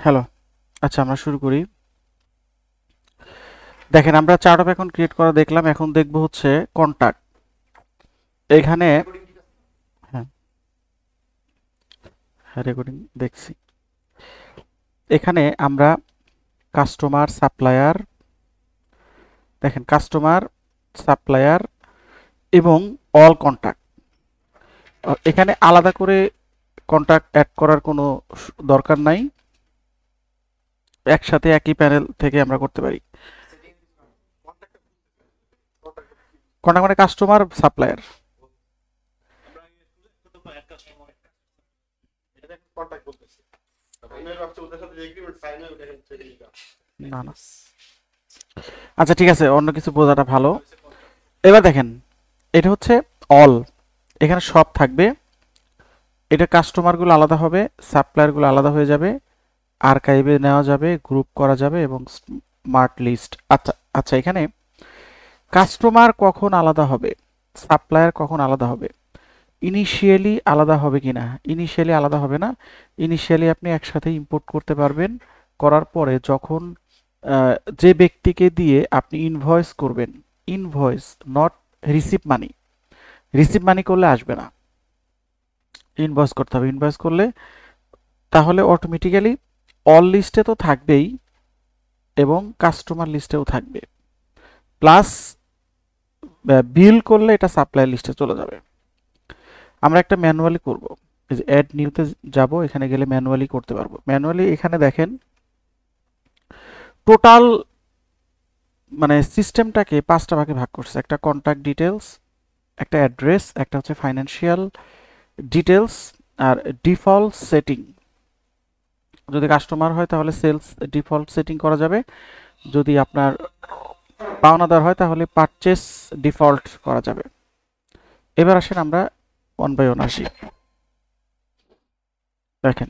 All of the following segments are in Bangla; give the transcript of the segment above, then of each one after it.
হ্যালো। আচ্ছা, আমরা শুরু করি। দেখেন, আমরা চার্ট অফ অ্যাকাউন্ট ক্রিয়েট করা দেখলাম। এখন দেখব হচ্ছে কন্টাক্ট। এখানে হ্যাঁ, হ্যাঁ, রেকর্ডিং দেখছি। এখানে আমরা কাস্টমার, সাপ্লায়ার, দেখেন কাস্টমার, সাপ্লায়ার এবং অল কন্টাক্ট। এখানে আলাদা করে কন্টাক্ট অ্যাড করার কোনো দরকার নাই। একসাথে একই প্যানেল থেকে আমরা করতে পারি। কন্টাক্ট মানে কাস্টমার, সাপ্লায়ার। না, না। আচ্ছা, ঠিক আছে, অন্য কিছু বোঝাটা ভালো। এবার দেখেন, এটা হচ্ছে অল। এখানে সব থাকবে। এটা কাস্টমারগুলো আলাদা হবে, সাপ্লায়ারগুলো আলাদা হয়ে যাবে, আর্কাইভে নেওয়া যাবে, গ্রুপ করা যাবে এবং স্মার্ট লিস্ট। আচ্ছা আচ্ছা, এখানে কাস্টমার কখন আলাদা হবে, সাপ্লায়ার কখন আলাদা হবে, ইনিশিয়ালি আলাদা হবে কিনা? ইনিশিয়ালি আলাদা হবে না। ইনিশিয়ালি আপনি একসাথে ইম্পোর্ট করতে পারবেন। করার পরে যখন যে ব্যক্তিকে দিয়ে আপনি ইনভয়েস করবেন, invoice, not receive money. Receive money করলে আসবে না, ইনভয়েস করতে হবে। ইনভয়েস করলে তাহলে অটোমেটিক্যালি অল লিস্টে তো থাকবেই এবং কাস্টমার লিস্টেও থাকবে। প্লাস বিল করলে এটা সাপ্লাই লিস্টে চলে যাবে। আমরা একটা ম্যানুয়ালি করব। এই যে অ্যাড নিউতে যাব, এখানে গেলে ম্যানুয়ালি করতে পারবো। ম্যানুয়ালি এখানে দেখেন টোটাল মানে সিস্টেমটাকে 5টা ভাগে ভাগ করছে। একটা কন্ট্যাক্ট ডিটেলস, একটা অ্যাড্রেস, একটা হচ্ছে ফাইন্যান্সিয়াল ডিটেলস, আর ডিফল্ট সেটিং। যদি কাস্টমার হয় তাহলে সেলস ডিফল্ট সেটিং করা যাবে। যদি আপনার পাওনাদার হয় তাহলে পারচেস ডিফল্ট করা যাবে। এবার আসেন আমরা ওয়ান বাই ওয়ান আসি। দেখেন,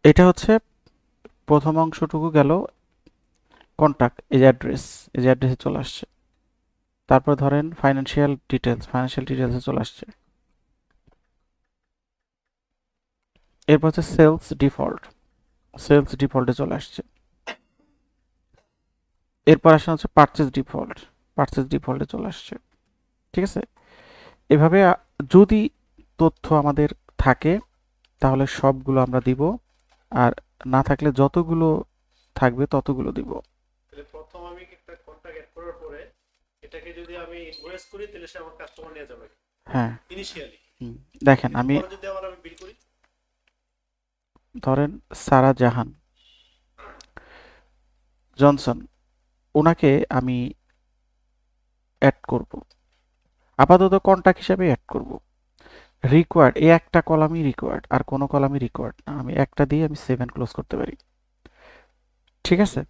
এটা হচ্ছে প্রথম অংশটুকু গেল কন্ট্যাক্ট, এই যে অ্যাড্রেস, এই যে অ্যাড্রেসে চলে আসছে। তারপর ধরেন ফাইন্যান্সিয়াল ডিটেলস, ফাইন্যান্সিয়াল ডিটেলসে চলে আসছে। এরপর হচ্ছে সেলস ডিফল্ট, সেলস ডিফল্টে চলে আসছে। এরপর আসেন হচ্ছে পারচেজ ডিফল্ট, পারচেজ ডিফল্টে চলে আসছে। ঠিক আছে? এভাবে যদি তথ্য আমাদের থাকে তাহলে সবগুলো আমরা দিব, আর না থাকলে যতগুলো থাকবে ততগুলো দিব। তাহলে প্রথম আমি একটা কন্ট্রাক্ট এড করার পরে এটাকে যদি আমি ইনভয়েস করি তাহলে সে আমার কাস্টমার নিয়ে যাবে হ্যাঁ। ইনিশিয়ালি। দেখেন, আমি পরে যদি আবার আমি বিল করি, ধরেন সারা জাহান জনসন, ওনাকে আমি অ্যাড করব, আপাতত কন্টাক্ট হিসাবে অ্যাড করব। রিকোয়ার্ড, এই একটা কলামই রিকোয়ার্ড, আর কোনো কলামই রিকোয়ার্ড না। আমি একটা দিয়ে আমি 7 ক্লোজ করতে পারি। ঠিক আছে?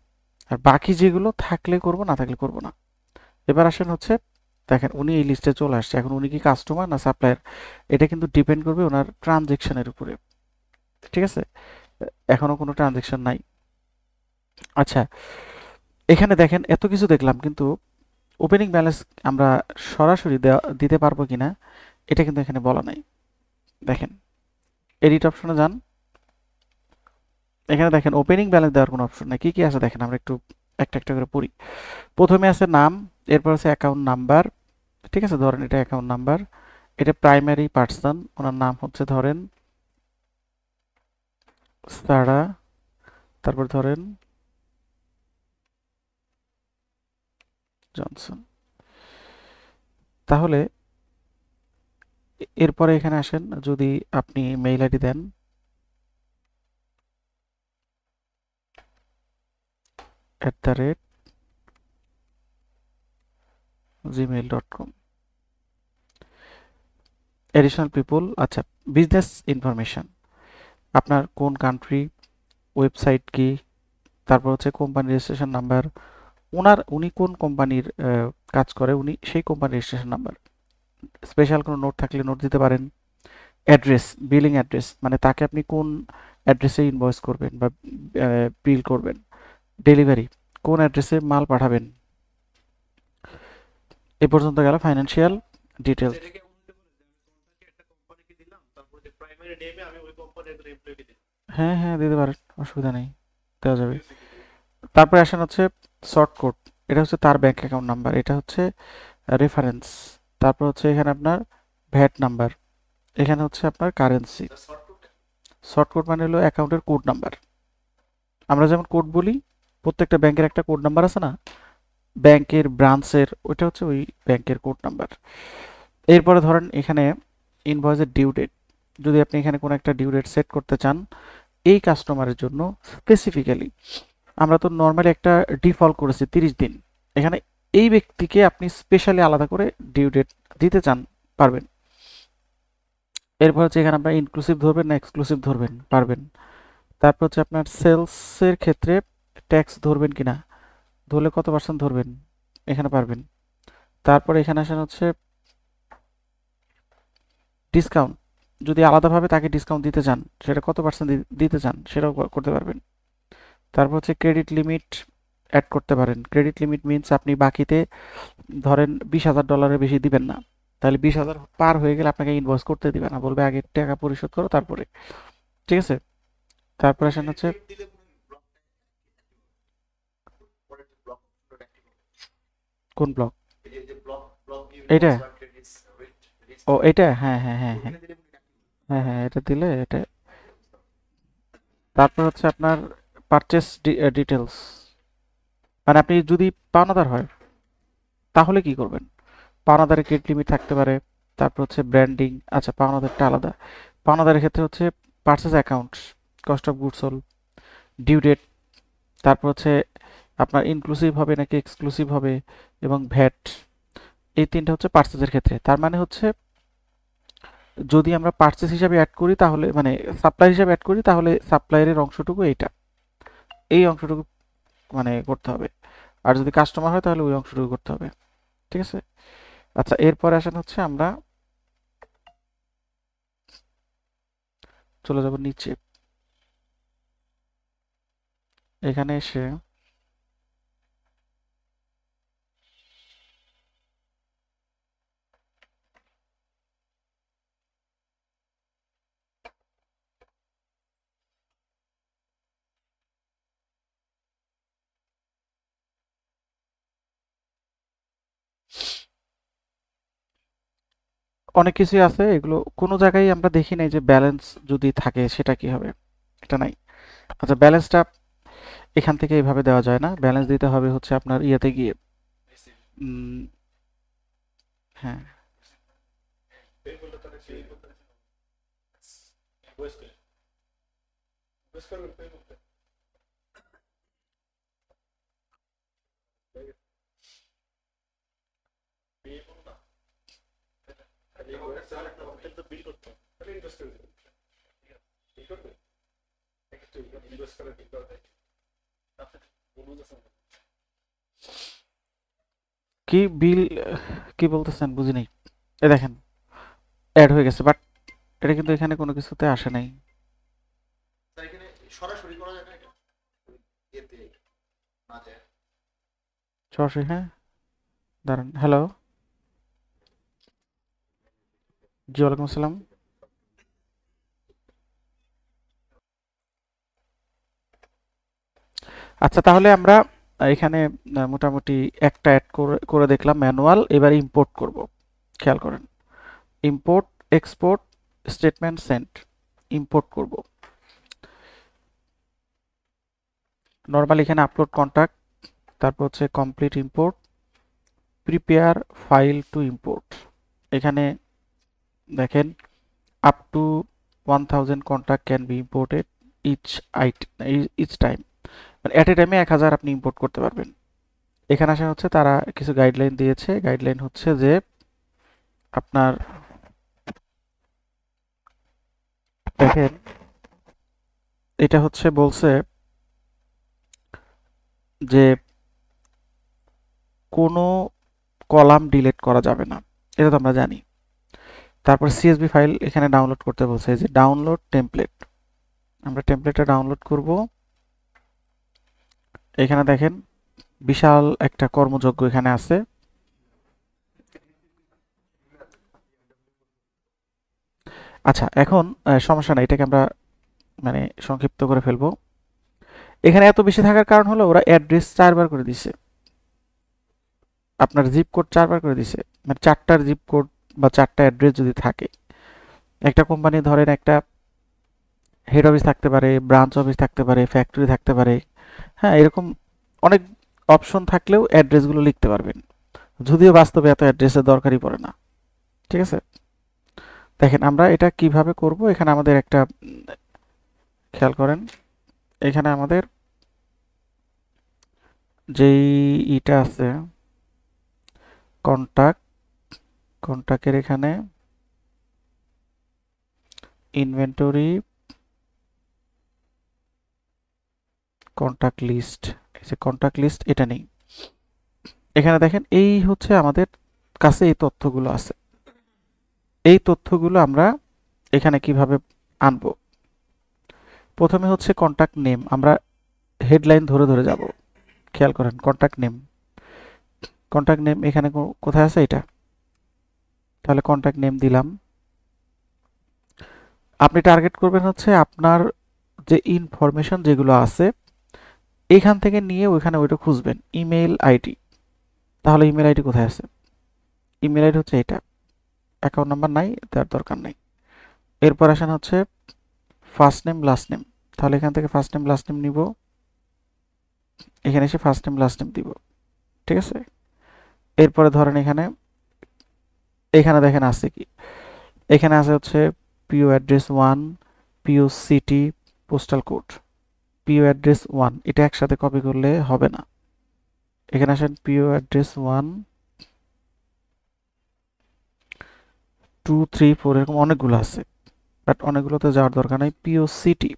আর বাকি যেগুলো থাকলে করব, না থাকলে করব না। এবার আসেন হচ্ছে, দেখেন উনি এই লিস্টে চলে আসছে। এখন উনি কি কাস্টমার না সাপ্লায়ার, এটা কিন্তু ডিপেন্ড করবে ওনার ট্রানজেকশনের উপরে। ঠিক আছে? এখনো কোনো ট্রানজেকশন নাই। আচ্ছা, এখানে দেখেন এত কিছু দেখলাম, কিন্তু ওপেনিং ব্যালেন্স আমরা সরাসরি দিতে পারবো কিনা এটা কিন্তু এখানে বলা নাই। দেখেন, এডিট অপশনে যান। এখানে দেখেন ওপেনিং ব্যালেন্স দেওয়ার কোনো অপশন নাই। কি কি আছে দেখেন, আমরা একটু একটা একটা করে পড়ি। প্রথমে আছে নাম, এরপর আছে অ্যাকাউন্ট নাম্বার। ঠিক আছে, ধরেন এটা অ্যাকাউন্ট নাম্বার। এটা প্রাইমারি পার্সন, ওনার নাম হচ্ছে ধরেন সারা। তারপর ধরেন জনসন। তাহলে এরপরে এখানে আসেন, যদি আপনি মেইল আইডি দেন, @gmail.com। এডিশনাল পিপল, আচ্ছা, বিজনেস ইনফরমেশন, আপনার কোন কান্ট্রি, ওয়েবসাইট কি, তারপর হচ্ছে কোম্পানি রেজিস্ট্রেশন নাম্বার, উনি কোন কোম্পানির কাজ করে, উনি সেই কোম্পানির রেজিস্ট্রেশন নাম্বার। স্পেশাল কোনো নোট থাকলে নোট দিতে পারেন। অ্যাড্রেস, বিলিং অ্যাড্রেস, মানে তাকে আপনি কোন অ্যাড্রেসে ইনভয়েস করবেন বা বিল করবেন। ডেলিভারি, কোন অ্যাড্রেসে মাল পাঠাবেন। এ পর্যন্ত গেল ফাইন্যান্সিয়াল ডিটেলস। এটাকে এমন হতে পারে যে আমি কোম্পানিকে একটা কোম্পানিকে দিলাম, তারপর যে প্রাইমারি কোম্পানির নেমে আমি ওই কোম্পানির এমপ্লয়িকে দিই। হ্যাঁ হ্যাঁ দিতে পারেন, অসুবিধা নেই, দেওয়া যাবে। তারপরে আসেন হচ্ছে শর্ট কোড, এটা হচ্ছে তার ব্যাংক অ্যাকাউন্ট নাম্বার, এটা হচ্ছে রেফারেন্স। তারপর হচ্ছে এখানে আপনার ভ্যাট নাম্বার, এখানে হচ্ছে আপনার কারেন্সি। শর্ট কোড মানে হলো অ্যাকাউন্টের কোড নাম্বার। আমরা যেমন কোড বলি, প্রত্যেকটা ব্যাংকের একটা কোড নাম্বার আছে না, ব্যাংকের ব্রাঞ্চের, ওইটা হচ্ছে ওই ব্যাংকের কোড নাম্বার। এরপরে ধরেন এখানে ইনভয়েসের ডিউ ডেট, যদি আপনি এখানে কোনো একটা ডিউ ডেট সেট করতে চান এই কাস্টমারের জন্য স্পেসিফিক্যালি, আমরা তো নর্মালি একটা ডিফল্ট করেছি 30 দিন, এখানে এই ব্যক্তিকে আপনি স্পেশালি আলাদা করে ডিউ ডেট দিতে চান, পারবেন। এরপর হচ্ছে এখানে আপনার ইনক্লুসিভ ধরবেন না এক্সক্লুসিভ ধরবেন, পারবেন। তারপর হচ্ছে আপনার সেলসের ক্ষেত্রে ট্যাক্স ধরবেন কিনা, ধরলে কত পার্সেন্ট ধরবেন, এখানে পারবেন। তারপর এখানে আসেন হচ্ছে ডিসকাউন্ট, যদি আলাদাভাবে তাকে ডিসকাউন্ট দিতে চান, সেটা কত পার্সেন্ট দিতে চান সেটাও করতে পারবেন। তারপর হচ্ছে ক্রেডিট লিমিট অ্যাড করতে পারেন। ক্রেডিট লিমিট মিনস আপনি বাকিতে ধরেন $20,000 বেশি দিবেন না, তাহলে 20,000 পার হয়ে গেলে আপনাকে ইনভয়েস করতে দিবে না, বলবে আগে টাকা পরিশোধ করো তারপরে। ঠিক আছে। তারপর আসেন হচ্ছে কোন ব্লক, এটা, ও এটা, হ্যাঁ হ্যাঁ হ্যাঁ হ্যাঁ হ্যাঁ হ্যাঁ এটা দিলে এটা। তারপর হচ্ছে আপনার পারচেস ডিটেলস, মানে আপনি যদি পাওনাদার হয় তাহলে কি করবেন, পাওনাদারের ক্রেডিট লিমিট থাকতে পারে। তারপর হচ্ছে ব্র্যান্ডিং, আচ্ছা পাওনাদারটা আলাদা। পাওনাদারের ক্ষেত্রে হচ্ছে purchase account, cost of goods sold, due date, তারপর হচ্ছে আপনার ইনক্লুসিভ হবে নাকি এক্সক্লুসিভ হবে, এবং ভ্যাট। এই তিনটা হচ্ছে পার্চেসের ক্ষেত্রে। তার মানে হচ্ছে যদি আমরা পার্চেস হিসাবে অ্যাড করি তাহলে, মানে সাপ্লাই হিসাবে অ্যাড করি তাহলে সাপ্লায়ারের অংশটুকু এইটা, এই অংশটুকু মানে করতে হবে। আর যদি কাস্টমার হয় তাহলে ওই অংশটুকু করতে হবে। ঠিক আছে। আচ্ছা এরপরে আসেন হচ্ছে আমরা চলে যাব নিচে, এখানে এসে অনেক কিছুই আছে, এগুলো কোনো জায়গায় আমরা দেখি নাই যে ব্যালেন্স যদি থাকে সেটা কি হবে, এটা নাই। আচ্ছা ব্যালেন্সটা এখান থেকে এইভাবে দেওয়া যায় না, ব্যালেন্স দিতে হবে হচ্ছে আপনার ইয়েতে গিয়ে, উম, হ্যাঁ কি বিল, কি বলতেছেন বুঝি নাই। এ দেখেন অ্যাড হয়ে গেছে, বাট এটা কিন্তু এখানে কোনো কিছুতে আসে নাই। সরাসরি, হ্যাঁ দাঁড়ান, হ্যালো, জি ওয়ালাইকুম আসসালাম। আচ্ছা তাহলে আমরা এখানে মোটামুটি একটা অ্যাড করে করে দেখলাম ম্যানুয়াল, এবার ইম্পোর্ট করব। খেয়াল করেন, import export statement sent, import করব। নর্মাল এখানে আপলোড কন্টাক্ট, তারপর হচ্ছে complete import, prepare file to import. এখানে দেখেন up to 1000 contact can be imported each each time, মানে অ্যাট এ টাইমে 1000 আপনি ইম্পোর্ট করতে পারবেন। এখানে আসা হচ্ছে তারা কিছু গাইডলাইন দিয়েছে, গাইডলাইন হচ্ছে যে আপনার দেখেন এটা হচ্ছে বলছে যে কোনো কলাম ডিলিট করা যাবে না, এটা তো আমরা জানি। তারপর সিএসভি ফাইল এখানে ডাউনলোড করতে বলছে, যে ডাউনলোড টেমপ্লেট, আমরা টেমপ্লেটটা ডাউনলোড করব। এখানে দেখেন বিশাল একটা কর্মযজ্ঞ এখানে আছে। আচ্ছা, এখন সমস্যা নাই, এটাকে আমরা মানে সংক্ষিপ্ত করে ফেলবো। এখানে এত বেশি থাকার কারণ হলো ওরা অ্যাড্রেস 4 বার করে দিছে, আপনার জিপ কোড 4 বার করে দিছে। মানে 4টার জিপ কোড বা 4টা অ্যাড্রেস যদি থাকে, একটা কোম্পানি ধরেন একটা হেড অফিস থাকতে পারে, ব্রাঞ্চ অফিস থাকতে পারে, ফ্যাক্টরি থাকতে পারে, হ্যাঁ, এরকম অনেক অপশন থাকলেও অ্যাড্রেসগুলো লিখতে পারবেন, যদিও বাস্তবে এত অ্যাড্রেসের দরকারই পড়ে না। ঠিক আছে, দেখেন আমরা এটা কিভাবে করব। এখানে আমাদের একটা খেয়াল করেন, এখানে আমাদের যেই ইটা আছে কন্টাক্ট, কন্টাক্টের এখানে ইনভেন্টরি, কন্টাক্ট লিস্ট, এই যে কন্টাক্ট লিস্ট এটা নেই। এখানে দেখেন এই হচ্ছে আমাদের কাছে এই তথ্যগুলো আছে। এই তথ্যগুলো আমরা এখানে কিভাবে আনবো? প্রথমে হচ্ছে কন্টাক্ট নেম, আমরা হেডলাইন ধরে ধরে যাব। খেয়াল করেন কন্টাক্ট নেম, কন্টাক্ট নেম এখানে কোথায় আছে এটা, তাহলে কন্টাক্ট নেম দিলাম। আপনি টার্গেট করবেন হচ্ছে আপনার যে ইনফরমেশন যেগুলো আছে এখান থেকে নিয়ে ওইখানে ওইটা খুঁজবেন। ইমেল আইডি, তাহলে ইমেল আইডি কোথায় আছে? ইমেল আইডি হচ্ছে এটা, অ্যাকাউন্ট নাম্বার নাই, তার দরকার নেই। এরপর আসেন হচ্ছে ফার্স্ট নেম লাস্ট নেম, তাহলে এখান থেকে ফার্স্ট নেম লাস্ট নেম নিব, এখানে এসে ফার্স্ট নেম লাস্ট নেম দিব। ঠিক আছে, এরপরে ধরেন এখানে এখানে দেখেন আছে কি, এখানে আছে হচ্ছে পিও অ্যাড্রেস 1, পিও সিটি, পোস্টাল কোড। পিও অ্যাড্রেস 1 এটা একসাথে কপি করলে হবে না, এখানে আসেন পিও অ্যাড্রেস 1 2 3 4 এরকম অনেকগুলো আছে, বাট অনেকগুলোতে যাওয়ার দরকার নাই। পিও সিটি,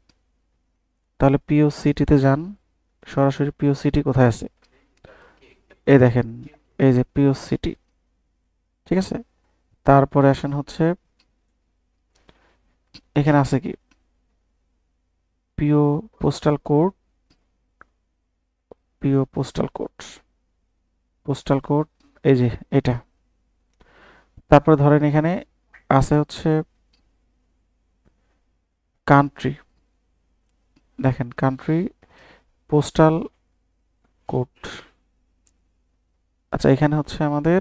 তাহলে পিও সিটিতে যান, সরাসরি পিও সিটি কোথায় আছে, এই দেখেন, এই যে পিও সিটি। ঠিক আছে, তারপরে আসেন হচ্ছে এখানে আছে কি পিও পোস্টাল কোড, পিও পোস্টাল কোড, পোস্টাল কোড এই যে এটা। তারপরে ধরেন এখানে আছে হচ্ছে কান্ট্রি, দেখেন কান্ট্রি পোস্টাল কোড। আচ্ছা, এখানে হচ্ছে আমাদের,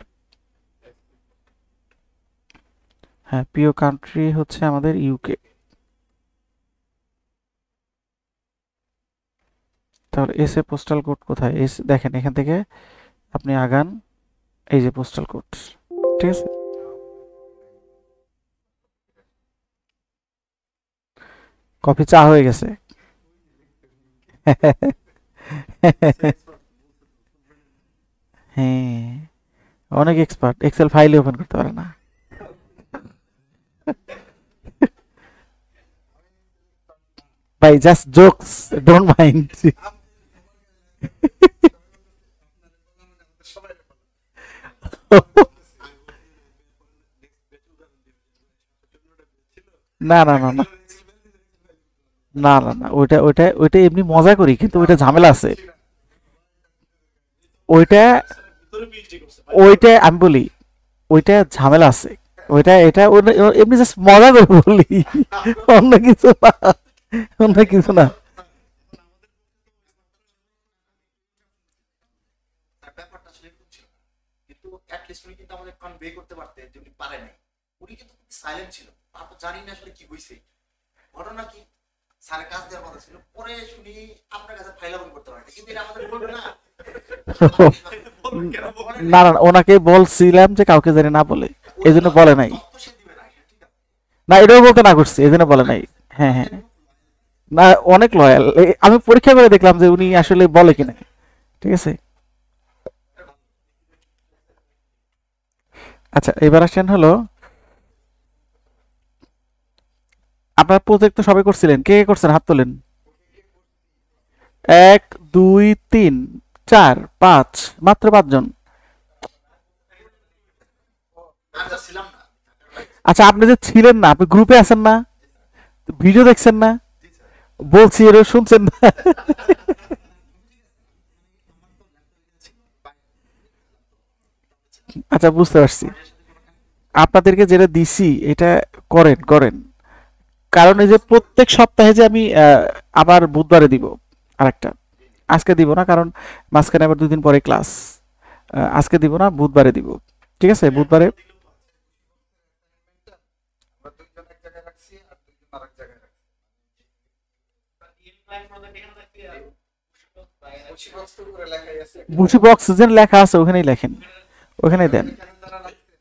হ্যাঁ, পিও কান্ট্রি হচ্ছে আমাদের ইউকে। তাহলে এস এ পোস্টাল কোড কোথায়? এস দেখেন এখান থেকে আপনি আগান, এই যে পোস্টাল কোড। ঠিক আছে, কফি চা হয়ে গেছে। হ্যাঁ, অনেক এক্সপার্ট, এক্সেল ফাইলে ওপেন করতে পারে না। ভাই জাস্ট জোকস, ডোন্ট মাইন্ড। না না না না না না না, ওইটা ওইটা ওইটা এমনি মজা করি, কিন্তু ওইটা ঝামেলা আছে। ওইটা ওইটা আমি বলি, ওইটা ঝামেলা আছে। ওইটা এটা এমনি জাস্ট মজা করে বলি, অন্য কিছু না, অন্য কিছু না। তার ব্যাপারটা আসলে এরকম ছিল না। কিন্তু অ্যাটলিস্ট উনি কিন্তু আমাদের কনভে করতে পারতেন যে উনি পারে নাই। উনি কিন্তু সাইলেন্ট ছিল। তারপর জানি না আসলে কি হইছে। ঘটনা কি? স্যারের কাজ দেওয়ার কথা ছিল। পরে শুনি আপনার কাছে ফাইল ওপেন করতে পারেন। কিন্তু এটা আমাদের বলবে না। না না, ওনাকে বলছিলাম যে কাউকে জানি না বলে, এই জন্য বলে নাই। তথ্য সে দিবে না। ঠিক আছে। না, এটাও বলতে না করছি, এই জন্য বলে নাই। হ্যাঁ হ্যাঁ, না অনেক লয়াল, আমি পরীক্ষা করে দেখলাম যে উনি আসলে বলে কিনা। ঠিক আছে, আচ্ছা এবার আসেন হলো, আপনার প্রজেক্ট তো সবাই করছিলেন, কে কে করছেন হাত তোলেন। 1 2 3 4 5, মাত্র 5 জন। আমি তো ছিলাম না। আচ্ছা, আপনি যে ছিলেন না, আপনি গ্রুপে আছেন না, ভিডিও দেখছেন না, বলছি এর শুনছেন না। আচ্ছা, বুঝতে পারছি। আপনাদেরকে যেটা দিছি এটা করেন করেন, কারণ এই যে প্রত্যেক সপ্তাহে যে আমি আবার বুধবারে দিব আরেকটা, আজকে দিব না কারণ মাঝখানে আবার 2 দিন পরে ক্লাস। আজকে দিব না, বুধবারে দিব। ঠিক আছে, বুধবারে। আমরা দুইজন এক জায়গায় রাখছি আর দুইজন আরেক জায়গায় রাখছি। বসিবস্ত করে লেখাই আছে। বুঝি বক্স যে লেখা আছে ওখানেই লেখেন, ওখানেই দেন। এখানে যারা রাখছে,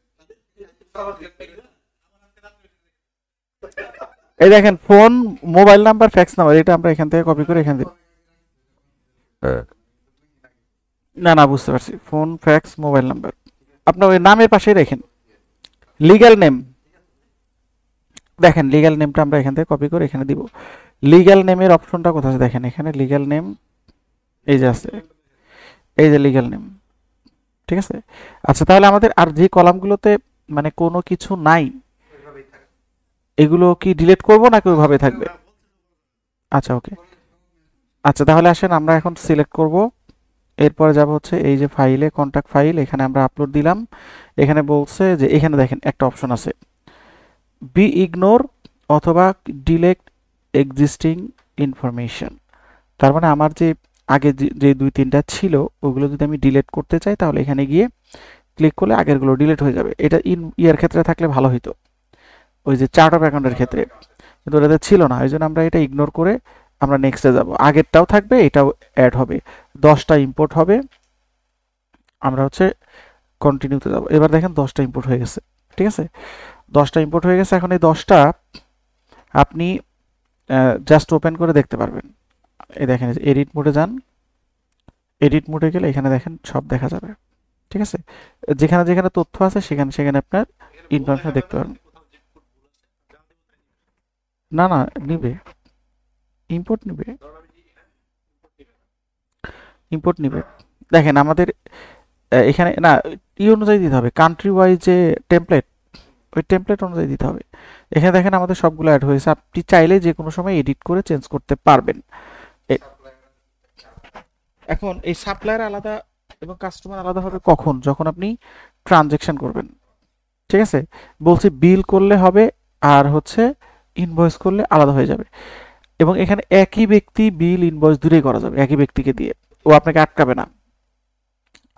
এই দেখেন phone, mobile number, fax number, এটা আমরা এখান থেকে কপি করে এখান থেকে। না না, বুঝতে পারছি, ফোন, ফ্যাক্স, মোবাইল নাম্বার আপনার ওই নামের পাশেই রাখেন। লিগ্যাল নেম, দেখেন লিগ্যাল নেমটা আমরা এখান থেকে কপি করে এখানে দিব। লিগ্যাল নেমের অপশনটা কোথায় আছে দেখেন, এখানে লিগ্যাল নেম এই যে আছে, এই যে লিগ্যাল নেম। ঠিক আছে, আচ্ছা তাহলে আমাদের আর যে কলামগুলোতে মানে কোনো কিছু নাই ওইভাবেই থাকে। এগুলো কি ডিলিট করব নাকি ওইভাবে থাকবে? আচ্ছা ওকে, আচ্ছা তাহলে আসেন আমরা এখন সিলেক্ট করব। এরপরে যাব হচ্ছে এই যে ফাইলে, কন্টাক্ট ফাইল, এখানে আমরা আপলোড দিলাম। এখানে বলছে যে এখানে দেখেন একটা অপশন আছে, বি ইগনোর অথবা ডিলেট এক্সিস্টিং ইনফরমেশন। তার মানে আমার যে আগে যে 2-3টা ছিল ওগুলো যদি আমি ডিলিট করতে চাই তাহলে এখানে গিয়ে ক্লিক করলে আগেরগুলো ডিলিট হয়ে যাবে। এটা ইয়ার ক্ষেত্রে থাকলে ভালো হতো, ওই যে চার্ট অফ অ্যাকাউন্টের ক্ষেত্রে, কিন্তু ওটাতে ছিল না, ওই জন্য আমরা এটা ইগনোর করে আমরা নেক্সটে যাব। আগেরটাও থাকবে, এটাও অ্যাড হবে, 10টা ইম্পোর্ট হবে। আমরা হচ্ছে কন্টিনিউতে যাব। এবার দেখেন 10টা ইম্পোর্ট হয়ে গেছে। ঠিক আছে, 10টা ইম্পোর্ট হয়ে গেছে। এখন এই 10টা আপনি জাস্ট ওপেন করে দেখতে পারবেন। এই দেখেন এডিট মোডে যান, এডিট মোডে গেলে এখানে দেখেন সব দেখা যাবে। ঠিক আছে, যেখানে যেখানে তথ্য আছে সেখানে সেখানে আপনার ইনফরমেশন দেখতে পারবেন। না না, নিবে, ইম্পোর্ট নিবে, ইম্পোর্ট নিবে। দেখেন আমাদের এখানে না ই অনুযায়ী দিতে হবে, কান্ট্রি ওয়াইজ যে টেমপ্লেট, ওই টেমপ্লেট অনুযায়ী দিতে হবে। এখানে দেখেন আমাদের সবগুলো অ্যাড হয়েছে, আপনি চাইলে যে কোনো সময় এডিট করে চেঞ্জ করতে পারবেন। এখন এই সাপ্লায়ার আলাদা এবং কাস্টমার আলাদা হবে কখন, যখন আপনি ট্রানজ্যাকশন করবেন। ঠিক আছে, বলছি বিল করলে হবে আর হচ্ছে ইনভয়েস করলে আলাদা হয়ে যাবে। এবং এখানে একই ব্যক্তি বিল ইনভয়েস দূরেই করা যাবে, একই ব্যক্তিকে দিয়ে, ও আপনাকে আটকাবে না।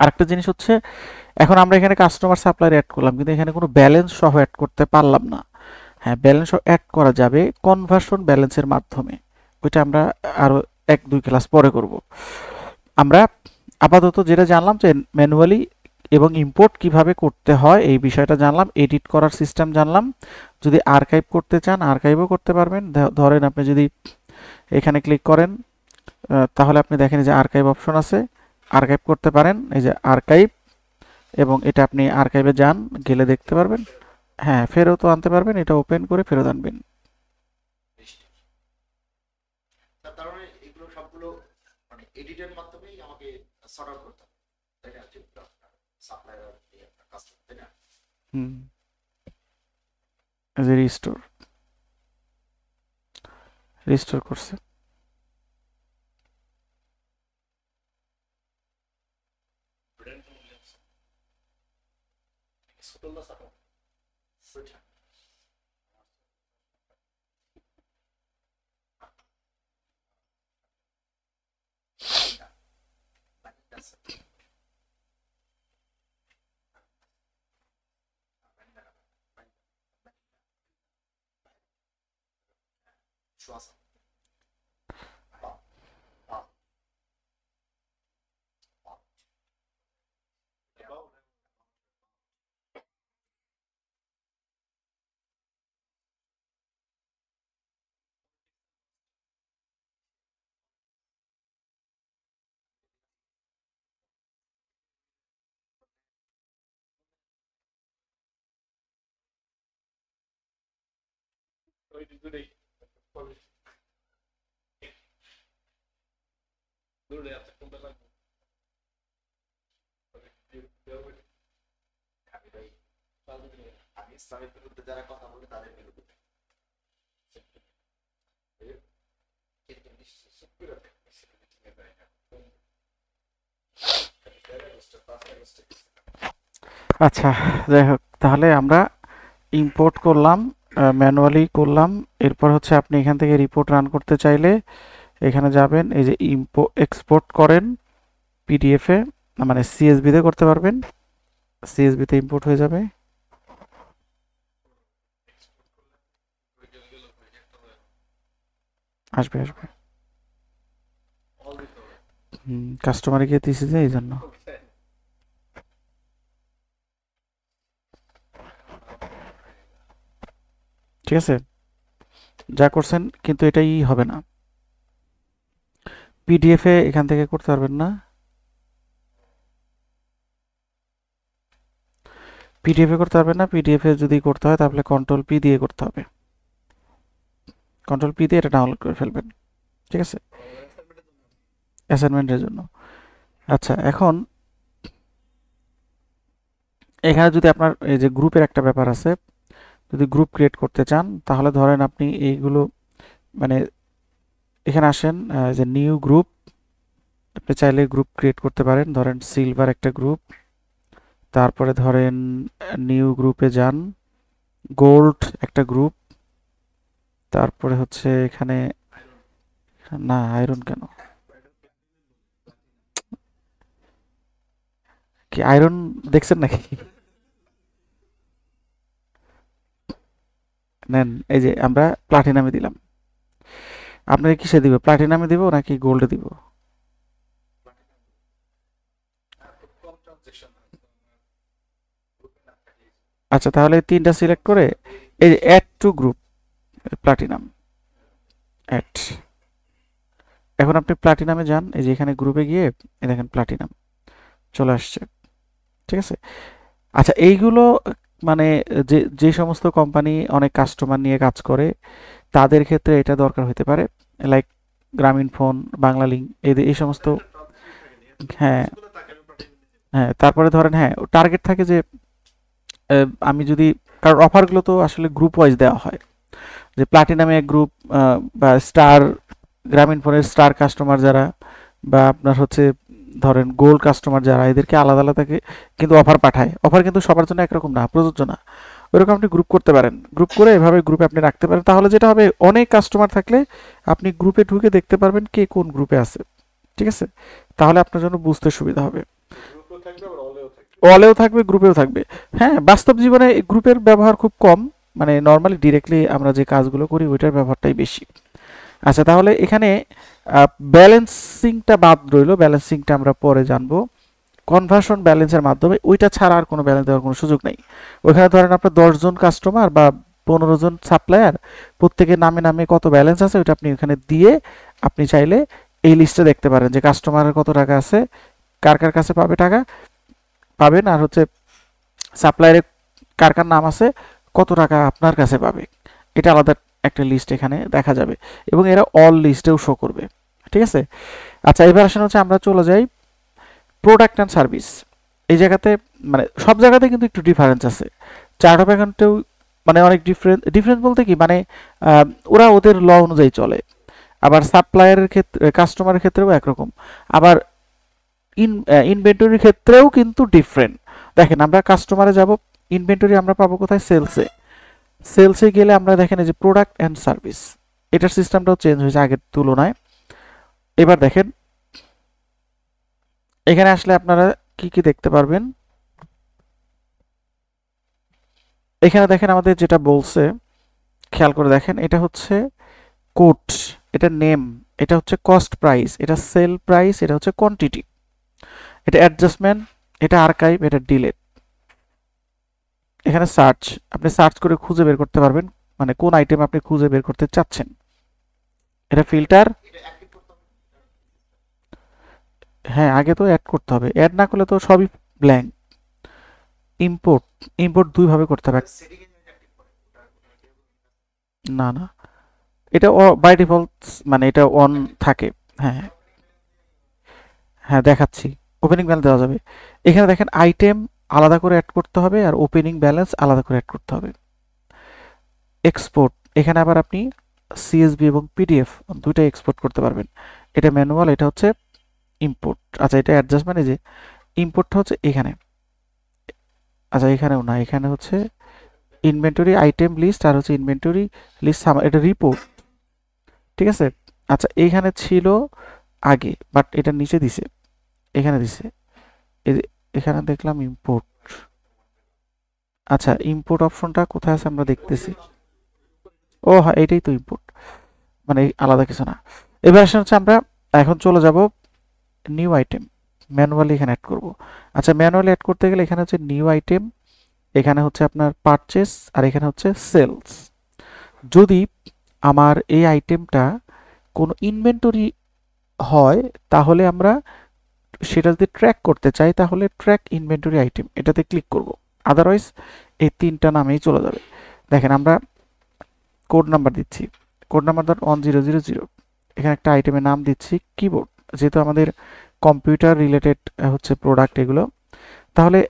আরেকটা জিনিস হচ্ছে, এখন আমরা এখানে কাস্টমার সাপ্লায়ার অ্যাড করলাম কিন্তু এখানে কোনো ব্যালেন্স সহ অ্যাড করতে পারলাম না। হ্যাঁ, ব্যালেন্স সহ অ্যাড করা যাবে কনভার্সন ব্যালেন্সের মাধ্যমে, ওইটা আমরা আরও 1-2 ক্লাস পরে করব। আমরা আপাতত যেটা জানলাম যে ম্যানুয়ালি এবং ইম্পোর্ট কিভাবে করতে হয় এই বিষয়টা জানলাম, এডিট করার সিস্টেম জানলাম। যদি আর্কাইভ করতে চান আর্কাইভও করতে পারবেন। ধরেন আপনি যদি এখানে ক্লিক করেন তাহলে আপনি দেখেন যে আর্কাইভ অপশন আছে, আর্কাইভ করতে পারেন। এই যে আর্কাইভ, এবং এটা আপনি আর্কাইভে যান, গেলে দেখতে পারবেন। হ্যাঁ, ফেরত আনতে পারবেন, এটা ওপেন করে ফেরত আনবেন। তার মানে এগুলো সবগুলো মানে এডিটের মাধ্যমেই আমাকে সর্ট আউট করতে হবে, তাই না? যেগুলো সাপ্লায়ার কাস্টমার, তাই না? হুম, এই যে রিস্টোর, রিস্টোর করছে। আমি ইসলামের বিরুদ্ধে যারা কথা বলে তাদের বিরুদ্ধে আচ্ছা যাই হোক, তাহলে আমরা ইম্পোর্ট করলাম ম্যানুয়ালি করলাম। এরপর হচ্ছে আপনি এখান থেকে রিপোর্ট রান করতে চাইলে এখানে যাবেন, এই যে এক্সপোর্ট করেন পিডিএফে, মানে সিএসভিতে করতে পারবেন, সিএসভিতে ইম্পোর্ট হয়ে যাবে। আসবে আসবে, কাস্টমারে গিয়ে দিছি যে এই জন্য। ঠিক আছে, যা করছেন কিন্তু এটাই হবে না, পিডিএফে এখান থেকে করতে পারবেন না। পিডিএফে করতে পারবেন না, পিডিএফে যদি করতে হয় তাহলে কন্ট্রোল পি দিয়ে করতে হবে, কন্ট্রোল পি দিয়ে এটা ডাউনলোড করে ফেলবেন। ঠিক আছে, অ্যাসাইনমেন্টের জন্য। আচ্ছা, এখন এখানে যদি আপনার এই যে গ্রুপের একটা ব্যাপার আছে, যদি গ্রুপ ক্রিয়েট করতে চান তাহলে ধরেন আপনি এইগুলো মানে এখানে আসেন, যে নিউ গ্রুপ, আপনি চাইলে গ্রুপ ক্রিয়েট করতে পারেন, ধরেন সিলভার একটা গ্রুপ, তারপরে ধরেন নিউ গ্রুপে যান, গোল্ড একটা গ্রুপ, তারপরে হচ্ছে এখানে, না আয়রন কেন, কি আয়রন দেখছেন নাকি? নেন, এই যে আমরা প্লাটিনামে দিলাম, আপনাকে কিসে দিব, প্লাটিনামে দিব নাকি গোল্ডে দিব? আচ্ছা, তাহলে এই তিনটা সিলেক্ট করে এই যে add to group, platinum add. এখন আপনি প্লাটিনামে যান, এই যে এখানে গ্রুপে গিয়ে এই দেখেন প্লাটিনাম চলে আসছে। ঠিক আছে, আচ্ছা এইগুলো মানে যে যে সমস্ত কোম্পানি অনেক কাস্টমার নিয়ে কাজ করে তাদের ক্ষেত্রে এটা দরকার হতে পারে, লাইক গ্রামীণ ফোন, বাংলা লিঙ্ক, এই সমস্ত। হ্যাঁ হ্যাঁ, তারপরে ধরেন হ্যাঁ টার্গেট থাকে যে আমি যদি, কারণ অফারগুলো তো আসলে গ্রুপ ওয়াইজ দেওয়া হয়, যে প্লাটিনামে এক গ্রুপ, বা স্টার, গ্রামীণ ফোনের স্টার কাস্টমার যারা, বা আপনার হচ্ছে ধরেন গোল্ড কাস্টমার যারা, এদেরকে আলাদা আলাদা কিন্তু অফার পাঠায়। অফার কিন্তু সবার জন্য একরকম না, প্রযোজ্য না। ওইরকম আপনি গ্রুপ করতে পারেন, গ্রুপ করে এভাবে গ্রুপে আপনি রাখতে পারেন। তাহলে যেটা হবে, অনেক কাস্টমার থাকলে আপনি গ্রুপে ঢুকে দেখতে পারবেন কে কোন গ্রুপে আছে। ঠিক আছে, তাহলে আপনার জন্য বুঝতে সুবিধা হবে। অলেও থাকবে, গ্রুপেও থাকবে। হ্যাঁ, বাস্তব জীবনে গ্রুপের ব্যবহার খুব কম, মানে নর্মালি ডিরেক্টলি আমরা যে কাজগুলো করি ওইটার ব্যবহারটাই বেশি। আচ্ছা, তাহলে এখানে ব্যালেন্সিংটা বাদ রইলো, ব্যালেন্সিংটা আমরা পরে জানবো। কনভার্সন ব্যালেন্সের মাধ্যমে, ওইটা ছাড়া আর কোনো ব্যালেন্স দেওয়ার কোনো সুযোগ নেই। ওইখানে ধরেন আপনার 10 জন কাস্টমার বা 15 জন সাপ্লায়ার, প্রত্যেকের নামে নামে কত ব্যালেন্স আছে ওইটা আপনি ওখানে দিয়ে আপনি চাইলে এই লিস্টে দেখতে পারেন যে কাস্টমারের কত টাকা আছে, কার কার কাছে পাবে টাকা পাবেন, আর হচ্ছে সাপ্লায়ারের কার কার নাম আছে, কত টাকা আপনার কাছে পাবে। এটা আলাদা একটা লিস্ট এখানে দেখা যাবে, এবং এরা অল লিস্টেও শো করবে। ঠিক আছে, আচ্ছা এবার আসেন হচ্ছে আমরা চলে যাই প্রোডাক্ট অ্যান্ড সার্ভিস। এই জায়গাতে মানে সব জায়গাতে কিন্তু একটু ডিফারেন্স আছে, চার্ট অফ অ্যাকাউন্টেও মানে অনেক ডিফারেন্স বলতে কি মানে ওরা ওদের ল অনুযায়ী চলে, আবার সাপ্লায়ারের ক্ষেত্রে, কাস্টমারের ক্ষেত্রেও একরকম, আবার ইনভেন্টরির ক্ষেত্রেও কিন্তু ডিফারেন্ট। দেখেন, আমরা কাস্টমারে যাব, ইনভেন্টরি আমরা পাবো কোথায়, সেলসে। সেলসে গেলে আমরা দেখেন এই যে প্রোডাক্ট অ্যান্ড সার্ভিস, এটার সিস্টেমটাও চেঞ্জ হয়েছে আগের তুলনায়। এবার দেখেন এখানে আসলে আপনারা কি কি দেখতে পারবেন, এখানে দেখেন আমাদের যেটা বলছে, খেয়াল করে দেখেন, এটা হচ্ছে কোড, এটা নেম, এটা হচ্ছে কস্ট প্রাইস, এটা সেল প্রাইস, এটা হচ্ছে কোয়ান্টিটি, এটা অ্যাডজাস্টমেন্ট, এটা আর্কাইভ, এটা ডিলেট। এখানে সার্চ, আপনি সার্চ করে খুঁজে বের করতে পারবেন মানে কোন আইটেম আপনি খুঁজে বের করতে চাচ্ছেন। এটা ফিল্টার, হ্যাঁ আগে তো অ্যাড করতে হবে, অ্যাড না করলে তো সবই ব্ল্যাঙ্ক। ইম্পোর্ট, ইম্পোর্ট দুই ভাবে করতে হবে, না না এটা বাই ডিফল্ট মানে এটা অন থাকে। হ্যাঁ হ্যাঁ দেখাচ্ছি, ওপেনিং ব্যালেন্স দেওয়া যাবে। এখানে দেখেন আইটেম আলাদা করে অ্যাড করতে হবে, আর ওপেনিং ব্যালেন্স আলাদা করে অ্যাড করতে হবে। এক্সপোর্ট, এখানে আবার আপনি সিএসভি এবং পিডিএফ দুইটাই এক্সপোর্ট করতে পারবেন। এটা ম্যানুয়াল, এটা হচ্ছে ইম্পোর্ট। আচ্ছা, এটা অ্যাডজাস্টমেন্ট, এই যে ইম্পোর্টটা হচ্ছে এখানে, আচ্ছা এখানেও না, এখানে হচ্ছে ইনভেন্টরি আইটেম লিস্ট আর হচ্ছে ইনভেন্টরি লিস্ট এটা রিপোর্ট, ঠিক আছে। আচ্ছা এইখানে ছিল আগে, বাট এটা নিচে দিছে, এখানে দিছে, এখানে দেখলাম ইম্পোর্ট। আচ্ছা ইম্পোর্ট অপশনটা কোথায় আছে আমরা দেখতেছি। ও হ্যাঁ এইটাই তো ইম্পোর্ট, মানে আলাদা কিছু না। এবার আসলে হচ্ছে আমরা এখন চলে যাব নিউ আইটেম, ম্যানুয়ালি এখানে অ্যাড করব। আচ্ছা ম্যানুয়ালি অ্যাড করতে গেলে এখানে হচ্ছে নিউ আইটেম, এখানে হচ্ছে আপনার পারচেস, আর এখানে হচ্ছে সেলস। যদি আমার এই আইটেমটা কোনো ইনভেন্টরি হয় তাহলে আমরা সেটা যদি ট্র্যাক করতে চাই তাহলে ট্র্যাক ইনভেন্টরি আইটেম এটাতে ক্লিক করব, আদারওয়াইজ এই তিনটা নামেই চলে যাবে। দেখেন আমরা কোড নাম্বার দিচ্ছি, কোড নাম্বার ধর 1000, এখানে একটা আইটেমের নাম দিচ্ছি কিবোর্ড, যেহেতু আমাদের কম্পিউটার রিলেটেড হচ্ছে প্রোডাক্ট এগুলো, তাহলে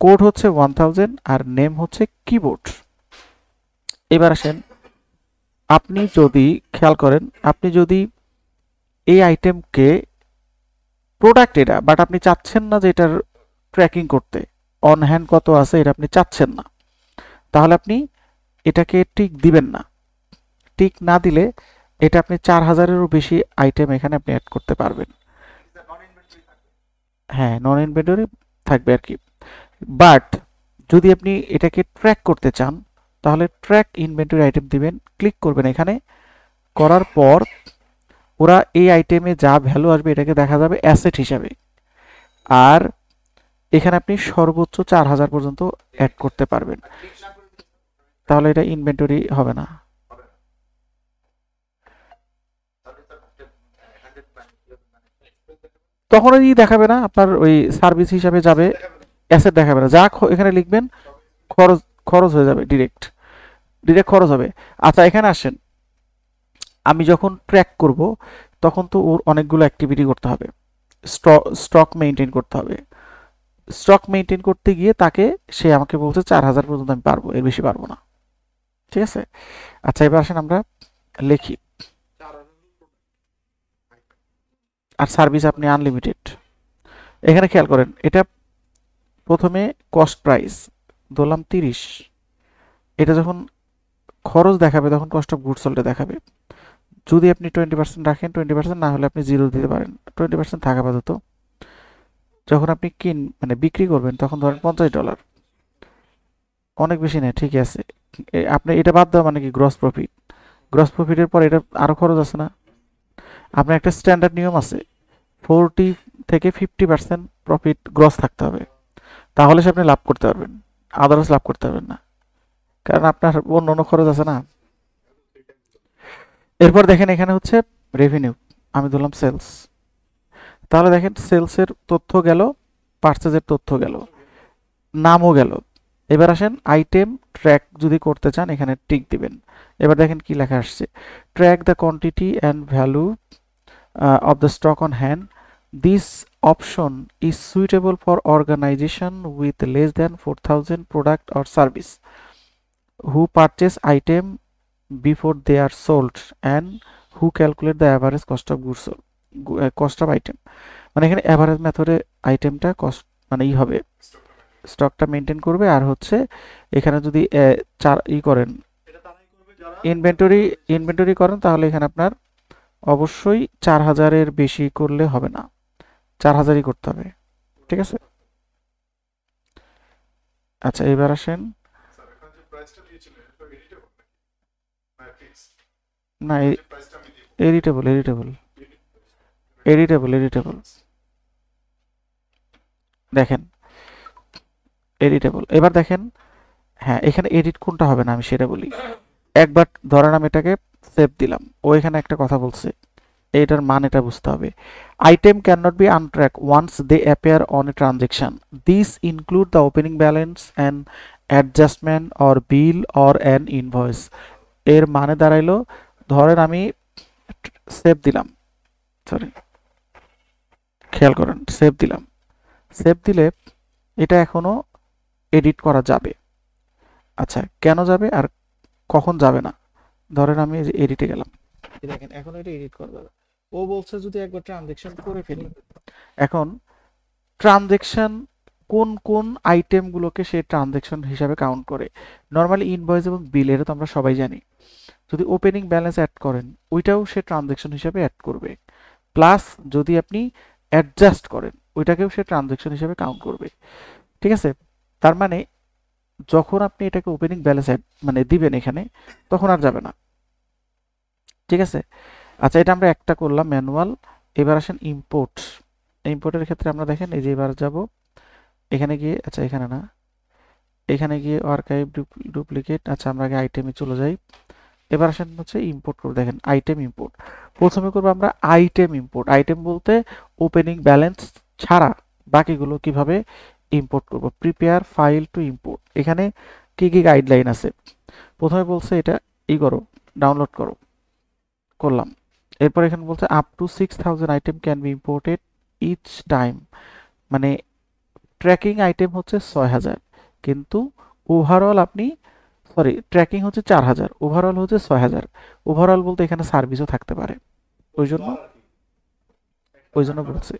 কোড হচ্ছে 1000 আর নেম হচ্ছে কিবোর্ড। এবার আসেন, আপনি যদি খেয়াল করেন, আপনি যদি এই আইটেমকে প্রোডাক্ট এটা, বাট আপনি চাচ্ছেন না যে এটার ট্র্যাকিং করতে, অন হ্যান্ড কত আছে এটা আপনি চাচ্ছেন না, তাহলে আপনি এটাকে টিক দিবেন না। টিক না দিলে এটা আপনি 4000-এরও বেশি আইটেম এখানে আপনি অ্যাড করতে পারবেন। হ্যাঁ নন ইনভেন্টরি থাকবে আর কি। বাট যদি আপনি এটাকে ট্র্যাক করতে চান তাহলে ট্র্যাক ইনভেন্টরি আইটেম দিবেন, ক্লিক করবেন এখানে, করার পর ওরা এই আইটেমে যা ভ্যালু আসবে এটাকে দেখা যাবে অ্যাসেট হিসাবে, আর এখানে আপনি সর্বোচ্চ 4000 পর্যন্ত অ্যাড করতে পারবেন, তাহলে এটা ইনভেন্টরি হবে না। তখন ওই দেখাবে না, আপনার ওই সার্ভিস হিসাবে যাবে, অ্যাসেট দেখাবে না, যা এখানে লিখবেন খরচ, খরচ হয়ে যাবে, ডিরেক্ট খরচ হবে। আচ্ছা এখানে আসেন, আমি যখন ট্র্যাক করব তখন তো ওর অনেকগুলো অ্যাক্টিভিটি করতে হবে, স্টক মেইনটেইন করতে হবে। স্টক মেইনটেইন করতে গিয়ে তাকে সে আমাকে বলছে 4000 পর্যন্ত আমি পারবো, এর বেশি পারবো না, ঠিক আছে। আচ্ছা এবার আসেন আমরা লিখি, আর সার্ভিস আপনি আনলিমিটেড। এখানে খেয়াল করেন, এটা প্রথমে কস্ট প্রাইস ধরলাম 30, এটা যখন খরচ দেখাবে তখন কস্ট অফ গুডস সোল্ডে দেখাবে। যদি আপনি 20% রাখেন 20%, না হলে আপনি 0 দিতে পারেন, 20% থাকা আপাতত। যখন আপনি মানে বিক্রি করবেন তখন ধরেন $50, অনেক বেশি নেই, ঠিক আছে। আপনি এটা বাদ দেওয়া মানে কি গ্রস প্রফিট, গ্রস প্রফিটের পর এটা আরো খরচ আছে না। আপনার একটা স্ট্যান্ডার্ড নিয়ম আছে, 40 থেকে 50% প্রফিট গ্রস থাকতে হবে, তাহলে সে আপনি লাভ করতে পারবেন, আদারওয়াইজ লাভ করতে পারবেন না, কারণ আপনার অন্য অন্য খরচ আছে না। এরপর দেখেন এখানে হচ্ছে রেভিনিউ, আমি ধরলাম সেলস, তাহলে দেখেন সেলসের তথ্য গেল, পার্চেজের তথ্য গেল, নামও গেল। এবার আসেন আইটেম ট্র্যাক যদি করতে চান এখানে টিক দিবেন। এবার দেখেন কি লেখা আসছে, track the quantity and value of the stock on hand. This option is suitable for organization with less than 4000 product or service who purchase item before they are sold and who calculate the average cost of goods sold, cost of item, মানে এখানে অ্যাভারেজ মেথডে আইটেমটা কস্ট মানে ই হবে, স্টকটা মেনটেন করবে। আর হচ্ছে এখানে যদি করেন ইনভেন্টরি করেন তাহলে এখানে আপনার অবশ্যই 4000-এর বেশি করলে হবে না, 4000-ই করতে হবে, ঠিক আছে। আচ্ছা এবার আসেন, না এডিটেবল দেখেন এডিটেবল। এবার দেখেন, হ্যাঁ এখানে এডিট কোনটা হবে না আমি সেটা বলি। একবার ধরেন আমি এটাকে সেভ দিলাম, ও এখানে একটা কথা বলছে, এটার মান এটা বুঝতে হবে। Item can not be untrack once they appear on a transaction, this include the opening balance and adjustment or bill or an invoice. এর মানে দাঁড়াইলো, ধরেন আমি সেভ দিলাম, সরি খেয়াল করেন সেভ দিলাম, সেভ দিলে এটা এখনো এডিট করা যাবে। আচ্ছা কেন যাবে আর কখন যাবে না, ধরেন আমি এডিটে গেলাম, দেখেন এখন এটা এডিট করা যাবে। ও বলছে যদি একবার ট্রানজেকশন করে ফেলি, এখন ট্রানজেকশন কোন কোন আইটেমগুলোকে সে ট্রানজ্যাকশন হিসাবে কাউন্ট করে। নর্মালি ইনভয়েস এবং বিল এটা তো আমরা সবাই জানি। যদি ওপেনিং ব্যালেন্স অ্যাড করেন ওইটাও সে ট্রানজ্যাকশন হিসাবে অ্যাড করবে, প্লাস যদি আপনি অ্যাডজাস্ট করেন ওইটাকেও সে ট্রানজ্যাকশন হিসাবে কাউন্ট করবে। ঠিক আছে, তার মানে যখন আপনি এটাকে ওপেনিং ব্যালেন্স মানে দিবেন এখানে, তখন আর যাবে না। ঠিক আছে, আচ্ছা এটা আমরা একটা করলাম ম্যানুয়াল। এবার আসেন ইম্পোর্ট। ইম্পোর্টের ক্ষেত্রে আমরা দেখেন এই যে এবার যাব এখানে গিয়ে, আচ্ছা এখানে না, এখানে গিয়ে আর্কাইভ ডুপ্লিকেট, আচ্ছা আমরা আগে আইটেমে চলে যাই। এবার আসেন হচ্ছে ইম্পোর্ট করব, দেখেন আইটেম ইম্পোর্ট। প্রথমে করবো আমরা আইটেম ইম্পোর্ট। আইটেম বলতে ওপেনিং ব্যালেন্স ছাড়া বাকিগুলো কিভাবে ইম্পোর্ট করব। প্রিপেয়ার ফাইল টু ইম্পোর্ট, এখানে কি কি গাইডলাইন আছে। প্রথমে বলছে এটা করো, ডাউনলোড করো, করলাম। এরপর এখানে বলছে up to 6000 item can be imported each time, মানে ট্র্যাকিং আইটেম হচ্ছে 6000, কিন্তু ওভারঅল আপনি ট্র্যাকিং হচ্ছে 4000, ওভারঅল হচ্ছে 6000। ওভারঅল বলতে এখানে সার্ভিসও থাকতে পারে, ওই জন্য বলছে।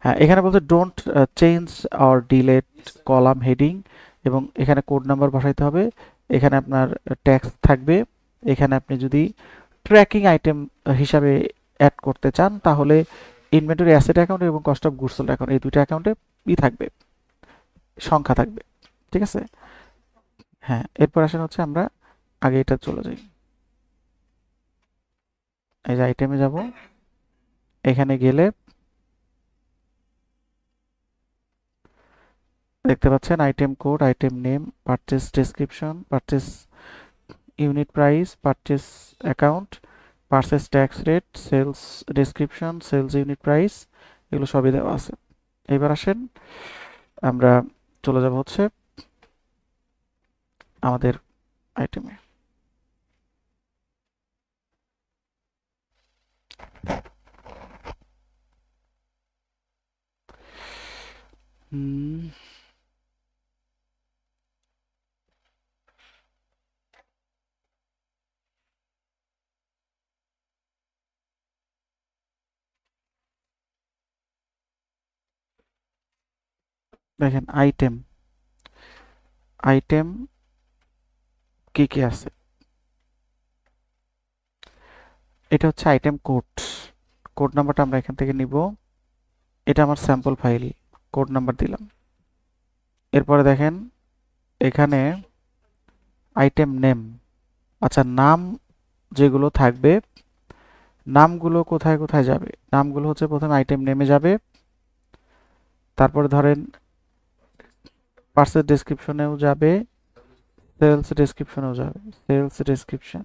হ্যাঁ, এখানে বলছে don't change or delete column heading, এবং এখানে কোড নাম্বার বসাইতে হবে। এখানে আপনার ট্যাক্স থাকবে। এখানে আপনি যদি ট্র্যাকিং আইটেম হিসাবে অ্যাড করতে চান তাহলে ইনভেন্টরি অ্যাসেট অ্যাকাউন্ট এবং cost of goods sold account, এই দুইটা অ্যাকাউন্টে থাকবে, সংখ্যা থাকবে। ঠিক আছে, হ্যাঁ। এরপর আসেন হচ্ছে আমরা আগে এটা চলে যাই, এই যে আইটেমে যাব, এখানে গেলে দেখতে পাচ্ছেন item code, item name, purchase description, purchase unit price, purchase account, purchase tax rate, sales description, sales unit price, এগুলো সবই দেওয়া আছে। এবার আসেন আমরা চলে যাব হচ্ছে আমাদের আইটেমে। দেখেন আইটেম কি কি আছে। এটা হচ্ছে আইটেম কোড, কোড নাম্বারটা আমরা এখান থেকে নিব। এটা আমার স্যাম্পল ফাইল, কোড নাম্বার দিলাম। এরপরে দেখেন এখানে আইটেম নেম, আচ্ছা নাম যেগুলো থাকবে, নামগুলো কোথায় কোথায় যাবে। নামগুলো হচ্ছে প্রথমে আইটেম নেমে যাবে, তারপরে ধরেন পার্সেস ডেসক্রিপশনেও যাবে, সেলস ডেসক্রিপশনেও যাবে, সেলস ডেসক্রিপশন।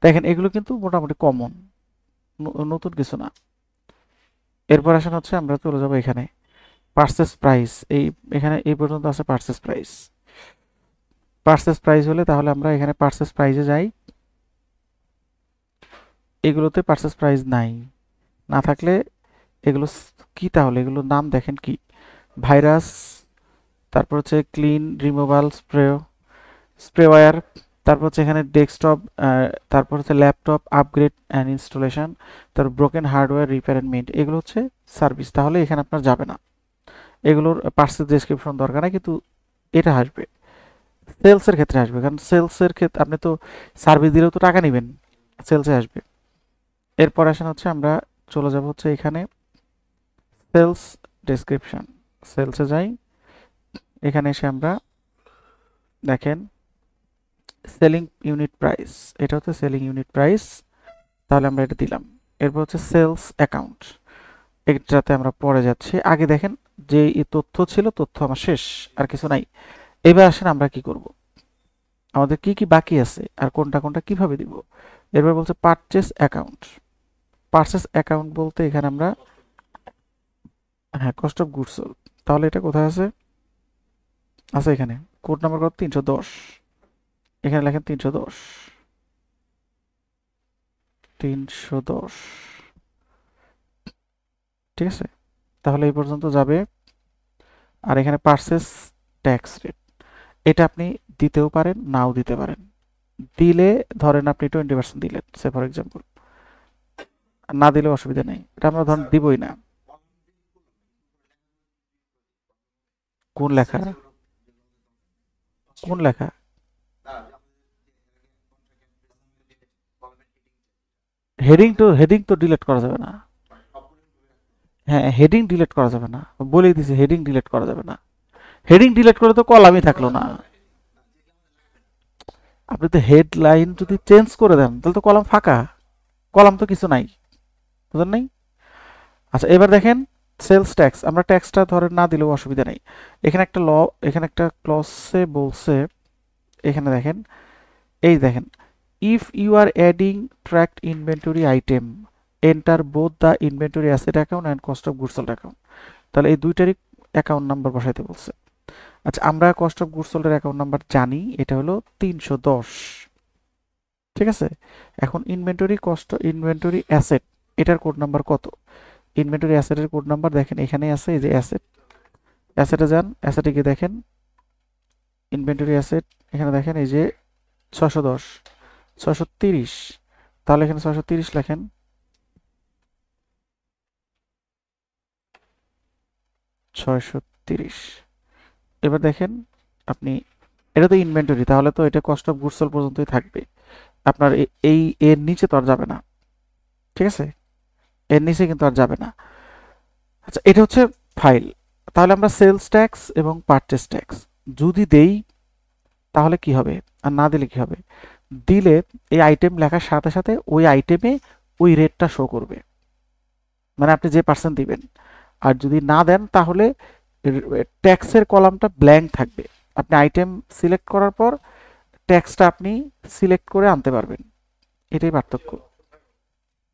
দেখেন এগুলো কিন্তু মোটামুটি কমন, নতুন কিছু না। এরপর আসেন হচ্ছে আমরা চলে যাব এখানে পার্সেস প্রাইস, এখানে এই পর্যন্ত আছে পার্সেস প্রাইস। পার্সেস প্রাইস হলে তাহলে আমরা এখানে পার্সেস প্রাইসে যাই, এগুলোতে পার্সেস প্রাইস নাই, না থাকলে এগুলো কি, তাহলে এগুলোর নাম দেখেন কি, ভাইরাস, তারপর হচ্ছে ক্লিন রিমুভাল স্প্রেওয়্যার, তারপর হচ্ছে এখানে ডেস্কটপ, তারপর হচ্ছে ল্যাপটপ আপগ্রেড অ্যান্ড ইনস্টলেশন, তারপর broken hardware repair and maintain, এগুলো হচ্ছে সার্ভিস। তাহলে এখানে আপনার যাবে না, এগুলোর পার্সেস ডেসক্রিপশন দরকার নাই, কিন্তু এটা আসবে সেলসের ক্ষেত্রে আসবে, কারণ সেলসের ক্ষেত্রে আপনি তো সার্ভিস দিলেও তো টাকা নেবেন, সেলসে আসবে। এরপর আসেন হচ্ছে আমরা চলে যাব হচ্ছে এখানে সেলস ডেসক্রিপশন, সেলসে যাই। এখানে এসে আমরা দেখেন সেলিং ইউনিট প্রাইস, এটা হচ্ছে সেলিং ইউনিট প্রাইস, তাহলে আমরা এটা দিলাম। এরপর হচ্ছে সেলস অ্যাকাউন্ট, এটাতে আমরা পরে যাচ্ছি। আগে দেখেন যে এই তথ্য ছিল, তথ্য আমার শেষ, আর কিছু নাই। এবার আসেন আমরা কি করব, আমাদের কি কি বাকি আছে আর কোনটা কোনটা কিভাবে দিব। এরপর বলছে পারচেস অ্যাকাউন্ট। পারচেস অ্যাকাউন্ট বলতে এখানে আমরা, হ্যাঁ, কস্ট অফ গুডস সোল্ড, তাহলে এটা কোথায় আছে, আছে এখানে, কোড নাম্বার কত, 310, এখানে লেখেন 310, ঠিক আছে। তাহলে এই পর্যন্ত যাবে। আর এখানে পারচেস ট্যাক্স রেট, এটা আপনি দিতেও পারেন নাও দিতে পারেন। দিলে ধরেন আপনি 20% দিলেন সে ফর এক্সাম্পল, না দিলে অসুবিধা নেই, এটা আমরা ধরেন দিবই না। কোন লেখা? কোন লেখা? হেডিং তো ডিলিট করা যাবে না। হ্যাঁ, হেডিং ডিলিট করা যাবে না, বলেই দিছি হেডিং ডিলিট করা যাবে না। হেডিং ডিলিট করে তো কলামই থাকলো না। আপনি তো হেডলাইন যদি চেঞ্জ করে দেন তাহলে তো কলাম ফাঁকা, কলাম তো কিছু নাই, বুঝলেন নাই? আচ্ছা এবার দেখেন সেলস ট্যাক্স, আমরা ট্যাক্সটা ধরেন না দিলেও অসুবিধা নেই। এখানে একটা এখানে একটা ক্লসে বলছে, এখানে দেখেন, এই দেখেন, if you are adding tracked inventory item enter both the inventory asset account and cost of goods sold account. তাহলে এই দুইটারই অ্যাকাউন্ট নাম্বার বসাইতে বলছে। আচ্ছা আমরা কস্ট অফ গুডস সোল্ডের অ্যাকাউন্ট নাম্বার জানি, এটা হলো 310, ঠিক আছে। এখন ইনভেন্টরি অ্যাসেট, এটার কোড নাম্বার কত? ইনভেন্টরি অ্যাসেটের কোড নাম্বার দেখেন এখানে আছে, এই যে অ্যাসেটে যান, অ্যাসেটে গিয়ে দেখেন ইনভেন্টরি অ্যাসেট, এখানে দেখেন এই যে 610 630, তাহলে এখানে 630 লেখেন, 630। এবার দেখেন আপনি, এটা তো ইনভেন্টরি, তাহলে তো এটা কস্ট অফ গুডস সোল্ড পর্যন্তই থাকবে, আপনার এই এর নিচে তো আর যাবে না, ঠিক আছে, এর নিচে কিন্তু আর যাবে না। আচ্ছা এটা হচ্ছে ফাইল। তাহলে আমরা সেলস ট্যাক্স এবং পারচেস ট্যাক্স যদি দেই তাহলে কি হবে, আর না দিলে কি হবে? দিলে এই আইটেম লেখার সাথে সাথে ওই আইটেমে ওই রেটটা শো করবে, মানে আপনি যে পার্সেন্ট দিবেন। আর যদি না দেন তাহলে ট্যাক্সের কলামটা ব্ল্যাঙ্ক থাকবে, আপনি আইটেম সিলেক্ট করার পর ট্যাক্সটা আপনি সিলেক্ট করে আনতে পারবেন, এটাই পার্থক্য।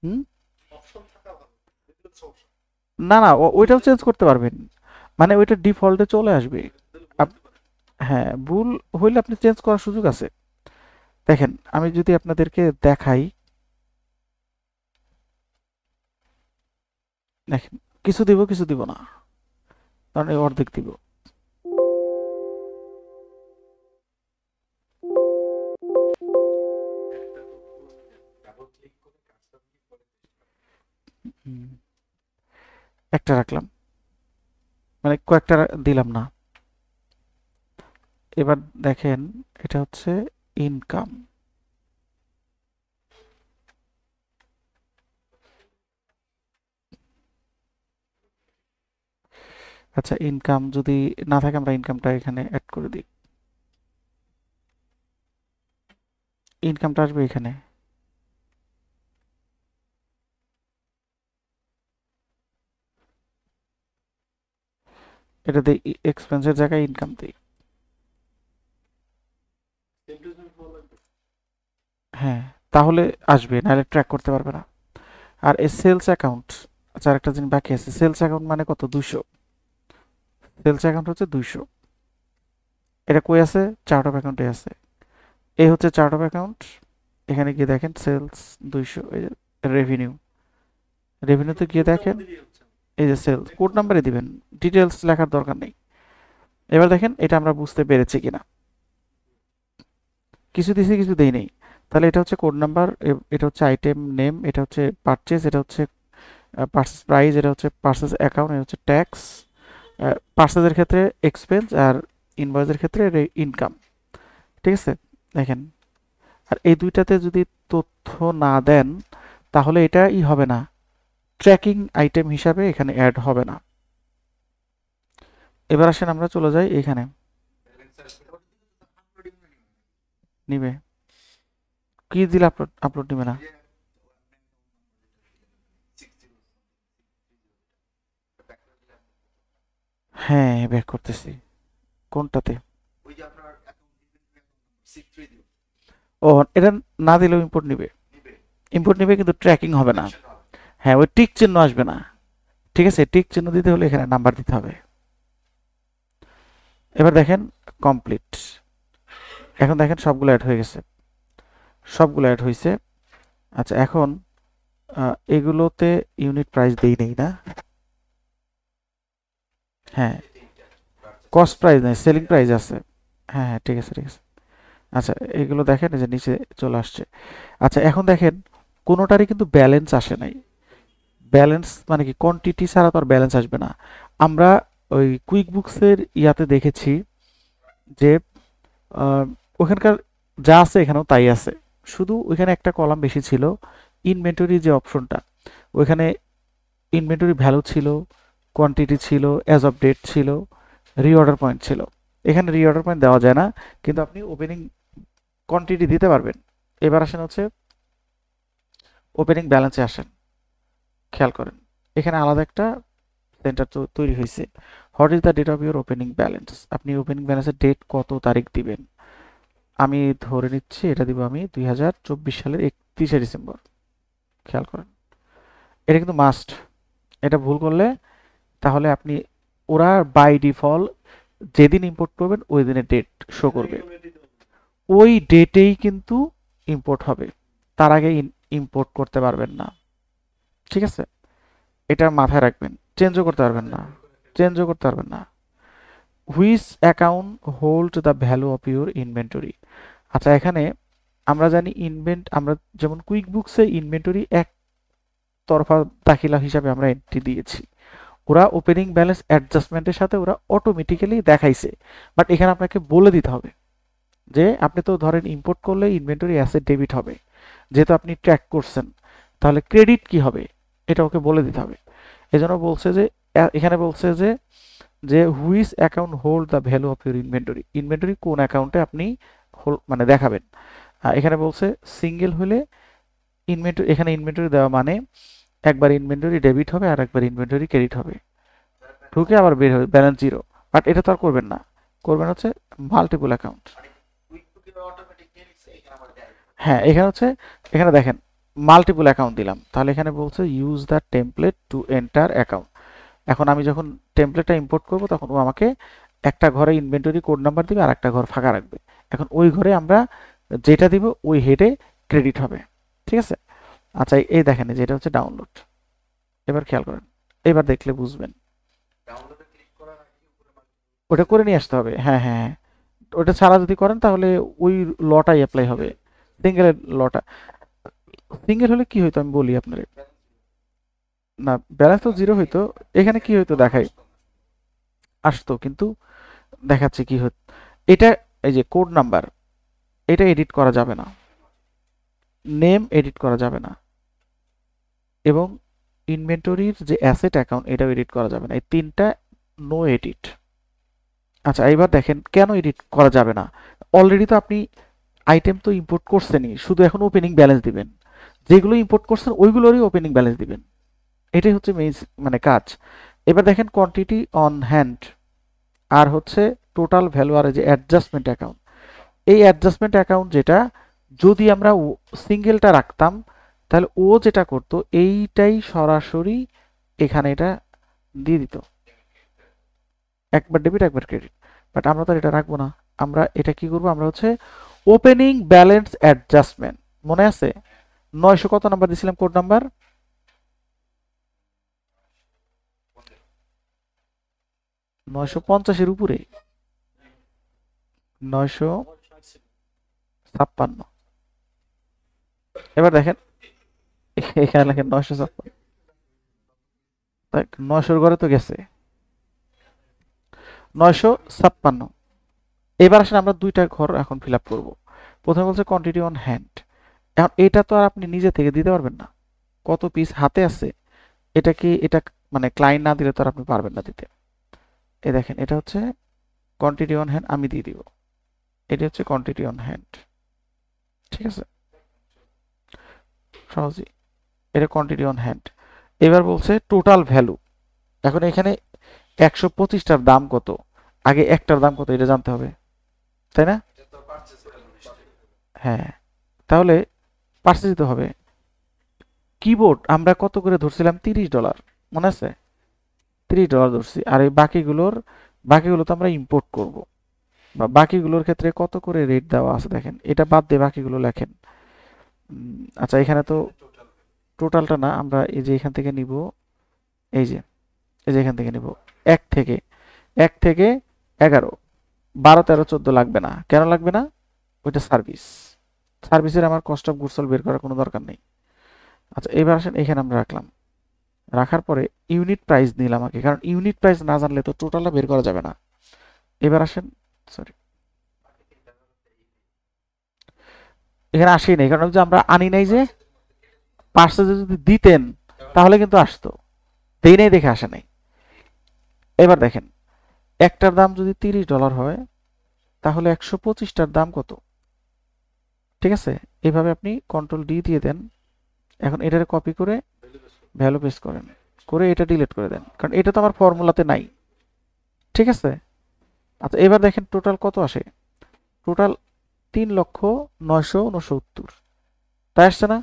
হুম, অপশন থাকা ভালো, এগুলো তো সমস্যা। না না, ওইটাও চেঞ্জ করতে পারবেন, মানে ওইটা ডিফল্টে চলে আসবে। হ্যাঁ, ভুল হইলে আপনি চেঞ্জ করার সুযোগ আছে। দেখেন আমি যদি আপনাদেরকে দেখাই, দেখেন কিছু দিব কিছু দিব না, কারণ এই অর্ধেক দিব। ডাবল ক্লিক করে কাজটা করে হুম, একটা রাখলাম, মানে কয়েকটা দিলাম না। এবার দেখেন এটা হচ্ছে ইনকাম। আচ্ছা ইনকাম যদি না থাকে আমরা ইনকামটা এখানে অ্যাড করে দিই, ইনকামটা আসবে এখানে। এটা দিই, এক্সপেন্সের জায়গায় ইনকাম দিই। সিম্পলিসিটি ভালো লাগবে। হ্যাঁ, তাহলে আসবে, নাহলে ট্র্যাক করতে পারবে না। আর এই সেলস অ্যাকাউন্ট, আচ্ছা আরেকটা জিনিস বাকি আছে, সেলস অ্যাকাউন্ট মানে কত? 200। সেলস অ্যাকাউন্ট হচ্ছে 200। এটা কই আছে? চার্ট অফ অ্যাকাউন্টে আছে। এই হচ্ছে চার্ট অফ অ্যাকাউন্ট, এখানে গিয়ে দেখেন সেলস 200, এই যে রেভিনিউ, রেভিনিউতে গিয়ে দেখেন দিলেই হচ্ছে। এই যে সেলস, কোড নাম্বারে দিবেন, ডিটেলস লেখার দরকার নেই। এবার দেখেন এটা আমরা বুঝতে পেরেছি কিনা, কিছু দিছি কিছু দেই নেই। তাহলে এটা হচ্ছে কোড নাম্বার, এটা হচ্ছে আইটেম নেম, এটা হচ্ছে পারচেজ, এটা হচ্ছে পার্সেস প্রাইস, এটা হচ্ছে পার্সেস অ্যাকাউন্ট, এটা হচ্ছে ট্যাক্স, পার্সেসের ক্ষেত্রে এক্সপেন্স, আর ইনভয়েসের ক্ষেত্রে ইনকাম, ঠিক আছে। দেখেন, আর এই দুইটাতে যদি তথ্য না দেন তাহলে এটা হবে না, ট্র্যাকিং আইটেম হিসাবে এখানে অ্যাড হবে না। এবার আসেন আমরা চলে যাই এখানে, নিবে কি দিলে আপলোড আপলোড নিবে না? হ্যাঁ ব্যাক করতেছি, কোনটাতে? ওই যে আপনার সিক্স থ্রি দিও ও এটা না দিলেও ইম্পোর্ট নিবে, নিবে ইম্পোর্ট নিবে কিন্তু ট্র্যাকিং হবে না। action হবে। হ্যাঁ, ওই টিক চিহ্ন আসবে না, ঠিক আছে, টিক চিহ্ন দিতে হলে এখানে নাম্বার দিতে হবে। এবার দেখেন কমপ্লিট, এখন দেখেন সবগুলো অ্যাড হয়ে গেছে, সবগুলো অ্যাড হয়েছে। আচ্ছা এখন এগুলোতে ইউনিট প্রাইস দেই নেই না? হ্যাঁ, কস্ট প্রাইস নেই, সেলিং প্রাইস আছে। হ্যাঁ হ্যাঁ ঠিক আছে ঠিক আছে। আচ্ছা এগুলো দেখেন এই যে নিচে চলে আসছে। আচ্ছা এখন দেখেন কোনোটারই কিন্তু ব্যালেন্স আসে নাই। ব্যালেন্স মানে কি, কোয়ান্টিটি ছাড়া তো আর ব্যালেন্স আসবে না। আমরা ওই কুইক বুকসের ইয়াতে দেখেছি যে ওখানকার যা আছে এখানেও তাই আছে, শুধু ওইখানে একটা কলাম বেশি ছিল, ইনভেন্টরি যে অপশনটা, ওইখানে ইনভেন্টরি ভ্যালু ছিল, কোয়ান্টিটি ছিল, অ্যাজ অফ ডেট ছিল, রিঅর্ডার পয়েন্ট ছিল। এখানে রিঅর্ডার পয়েন্ট দেওয়া যায় না, কিন্তু আপনি ওপেনিং কোয়ান্টিটি দিতে পারবেন। এবার আসেন হচ্ছে ওপেনিং ব্যালেন্সে আসেন, খেয়াল করেন এখানে আলাদা একটা সেন্টার তৈরি হয়েছে। What is the date of your opening balance, আপনি ওপেনিং ব্যালেন্সের ডেট কত তারিখ দিবেন। আমি ধরে নিচ্ছি এটা দিব আমি 2024 সালের 31শে ডিসেম্বর। খেয়াল করেন এটা কিন্তু মাস্ট, এটা ভুল করলে তাহলে আপনি, ওরা বাই ডিফল্ট যেদিন ইম্পোর্ট করবেন ওই দিনের ডেট শো করবে, ওই ডেটেই কিন্তু ইম্পোর্ট হবে, তার আগে ইম্পোর্ট করতে পারবেন না। ঠিক আছে, এটা মাথায় রাখবেন, চেঞ্জও করতে পারবেন না, চেঞ্জও করতে পারবেন না। Which account hold the value of your inventory. আচ্ছা এখানে আমরা জানি আমরা যেমন কুইক বুকসে ইনভেন্টরি এক তরফা দাখিলা হিসাবে আমরা এন্ট্রি দিয়েছি, ওরা ওপেনিং ব্যালেন্স অ্যাডজাস্টমেন্টের সাথে ওরা অটোমেটিক্যালি দেখাইছে, বাট এখানে আপনাকে বলে দিতে হবে যে আপনি তো ধরেন ইম্পোর্ট করলে ইনভেন্টরি অ্যাসেট ডেবিট হবে, যেহেতু আপনি ট্র্যাক করছেন, তাহলে ক্রেডিট কি হবে এটা ওকে বলে দিতে হবে। এজন্য বলছে যে এখানে বলছে যে which account hold the value of your inventory, inventory কোন অ্যাকাউন্টে আপনি মানে দেখাবেন। এখানে বলছে সিঙ্গেল হলে ইনভেন্টরি, এখানে ইনভেন্টরি দেওয়া মানে একবার ইনভেন্টরি ডেবিট হবে আর একবার ইনভেন্টরি ক্রেডিট হবে, ঢুকে আবার বের হবে, ব্যালেন্স জিরো। বাট এটা তো আর করবেন না, করবেন হচ্ছে মাল্টিপল অ্যাকাউন্ট। হ্যাঁ এখানে হচ্ছে, এখানে দেখেন মাল্টিপল অ্যাকাউন্ট দিলাম, তাহলে এখানে বলছে use the template to enter account. এখন আমি যখন টেমপ্লেটটা ইম্পোর্ট করব তখন ও আমাকে একটা ঘরে ইনভেন্টরি কোড নাম্বার দিবে আর একটা ঘর ফাঁকা রাখবে, এখন ওই ঘরে আমরা যেটা দিব ওই হেডে ক্রেডিট হবে। ঠিক আছে, আচ্ছা এই দেখেন যেটা হচ্ছে ডাউনলোড, এবার খেয়াল করেন, এবার দেখলে বুঝবেন। ওটা করে নিয়ে আসতে হবে, হ্যাঁ হ্যাঁ হ্যাঁ, ওটা ছাড়া যদি করেন তাহলে ওই লটাই অ্যাপ্লাই হবে, সিঙ্গেলের লটা। সিঙ্গেল হলে কি হইতো আমি বলি আপনার, না ব্যালেন্স তো জিরো হইতো, এখানে কি হইতো দেখাই, আসতো কিন্তু দেখাচ্ছে কি হতো এটা, এই যে কোড নাম্বার এটা এডিট করা যাবে না, নেম এডিট করা যাবে না, এবং ইনভেন্টরির যে অ্যাসেট অ্যাকাউন্ট এটাও এডিট করা যাবে না, এই তিনটা নো এডিট। আচ্ছা এবার দেখেন কেন এডিট করা যাবে না, অলরেডি তো আপনি আইটেম তো ইম্পোর্ট করছেনই, শুধু এখন ওপেনিং ব্যালেন্স দিবেন, যেগুলো ইম্পোর্ট করছেন ওইগুলোরই ওপেনিং ব্যালেন্স দিবেন, এটাই হচ্ছে মেইন মানে কাজ। এবার দেখেন কোয়ান্টিটি অন হ্যান্ড আর হচ্ছে টোটাল ভ্যালু আর যে অ্যাডজাস্টমেন্ট অ্যাকাউন্ট, এই অ্যাডজাস্টমেন্ট অ্যাকাউন্ট যেটা যদি আমরা সিঙ্গেলটা রাখতাম তাহলে ও যেটা করতো এইটাই সরাসরি এখানে এটা দিয়ে দিত, একবার ডেবিট একবার ক্রেডিট। বাট আমরা তো এটা রাখবো না, আমরা এটা কি করবো, আমরা হচ্ছে ওপেনিং ব্যালেন্স অ্যাডজাস্টমেন্ট, মনে আছে 900 কত নাম্বার দিছিলাম কোড নাম্বার, 950 উপরে, 956। এবার দেখেন এখানে লেখেন 956, 900 ঘরে তো গেছে 956। এবার আসলে আমরা দুইটা ঘর এখন ফিল আপ করবো। প্রথমে বলছে কোয়ান্টিটি অন হ্যান্ড, এখন এটা তো আর আপনি নিজে থেকে দিতে পারবেন না, কত পিস হাতে আছে এটা কি, এটা মানে ক্লায়েন্ট না দিলে তো আর আপনি পারবেন না দিতে। এই দেখেন এটা হচ্ছে কোয়ান্টিটি অন হ্যান্ড, আমি দিয়ে দিব, এটা হচ্ছে কোয়ান্টিটি অন হ্যান্ড। ঠিক আছে, সহজেই এটা কোয়ান্টিটি অন হ্যান্ড। এবার বলছে টোটাল ভ্যালু, এখন এখানে 125টার দাম কত, আগে একটার দাম কত এটা জানতে হবে, তাই না? হ্যাঁ, তাহলে পার্সেস দিতে হবে। কিবোর্ড আমরা কত করে ধরছিলাম, $30 মনে আছে, $30 ধরছি, আর এই বাকিগুলো তো আমরা ইম্পোর্ট করব, বা বাকিগুলোর ক্ষেত্রে কত করে রেট দেওয়া আছে দেখেন, এটা বাদ দিয়ে বাকিগুলো লেখেন। আচ্ছা এখানে তো টোটালটা না, আমরা এই যে এখান থেকে নিব, এই যে এখান থেকে নিব 1 থেকে 11, 12, 13, 14 লাগবে না, কেন লাগবে না, ওইটা সার্ভিসের আমার কস্ট অফ গুডস সোল্ড বের করার কোনো দরকার নেই। আচ্ছা এবার আসেন এখানে আমরা রাখলাম রাখার পরে ইউনিট প্রাইস নিল আমাকে, কারণ ইউনিট প্রাইস না জানলে তো টোটালটা বের করা যাবে না। এবার আসেন, সরি এখানে আসি নাই, কারণ যে আমরা আনি নাই, যে পার্সেজে যদি দিতেন তাহলে কিন্তু আসতো, দেই নাই দেখে আসে নাই। এবার দেখেন একটার দাম যদি $30 হয় তাহলে 125টার দাম কত? ঠিক আছে, এইভাবে আপনি কন্ট্রোল ডি দিয়ে দেন। এখন এটারে কপি করে ভ্যালু পেস্ট করেন, করে এটা ডিলিট করে দেন, কারণ এটা তো আমার ফর্মুলাতে নাই। ঠিক আছে, আচ্ছা এবার দেখেন টোটাল কত আসে। টোটাল 3,09,69, তাই আসছে না?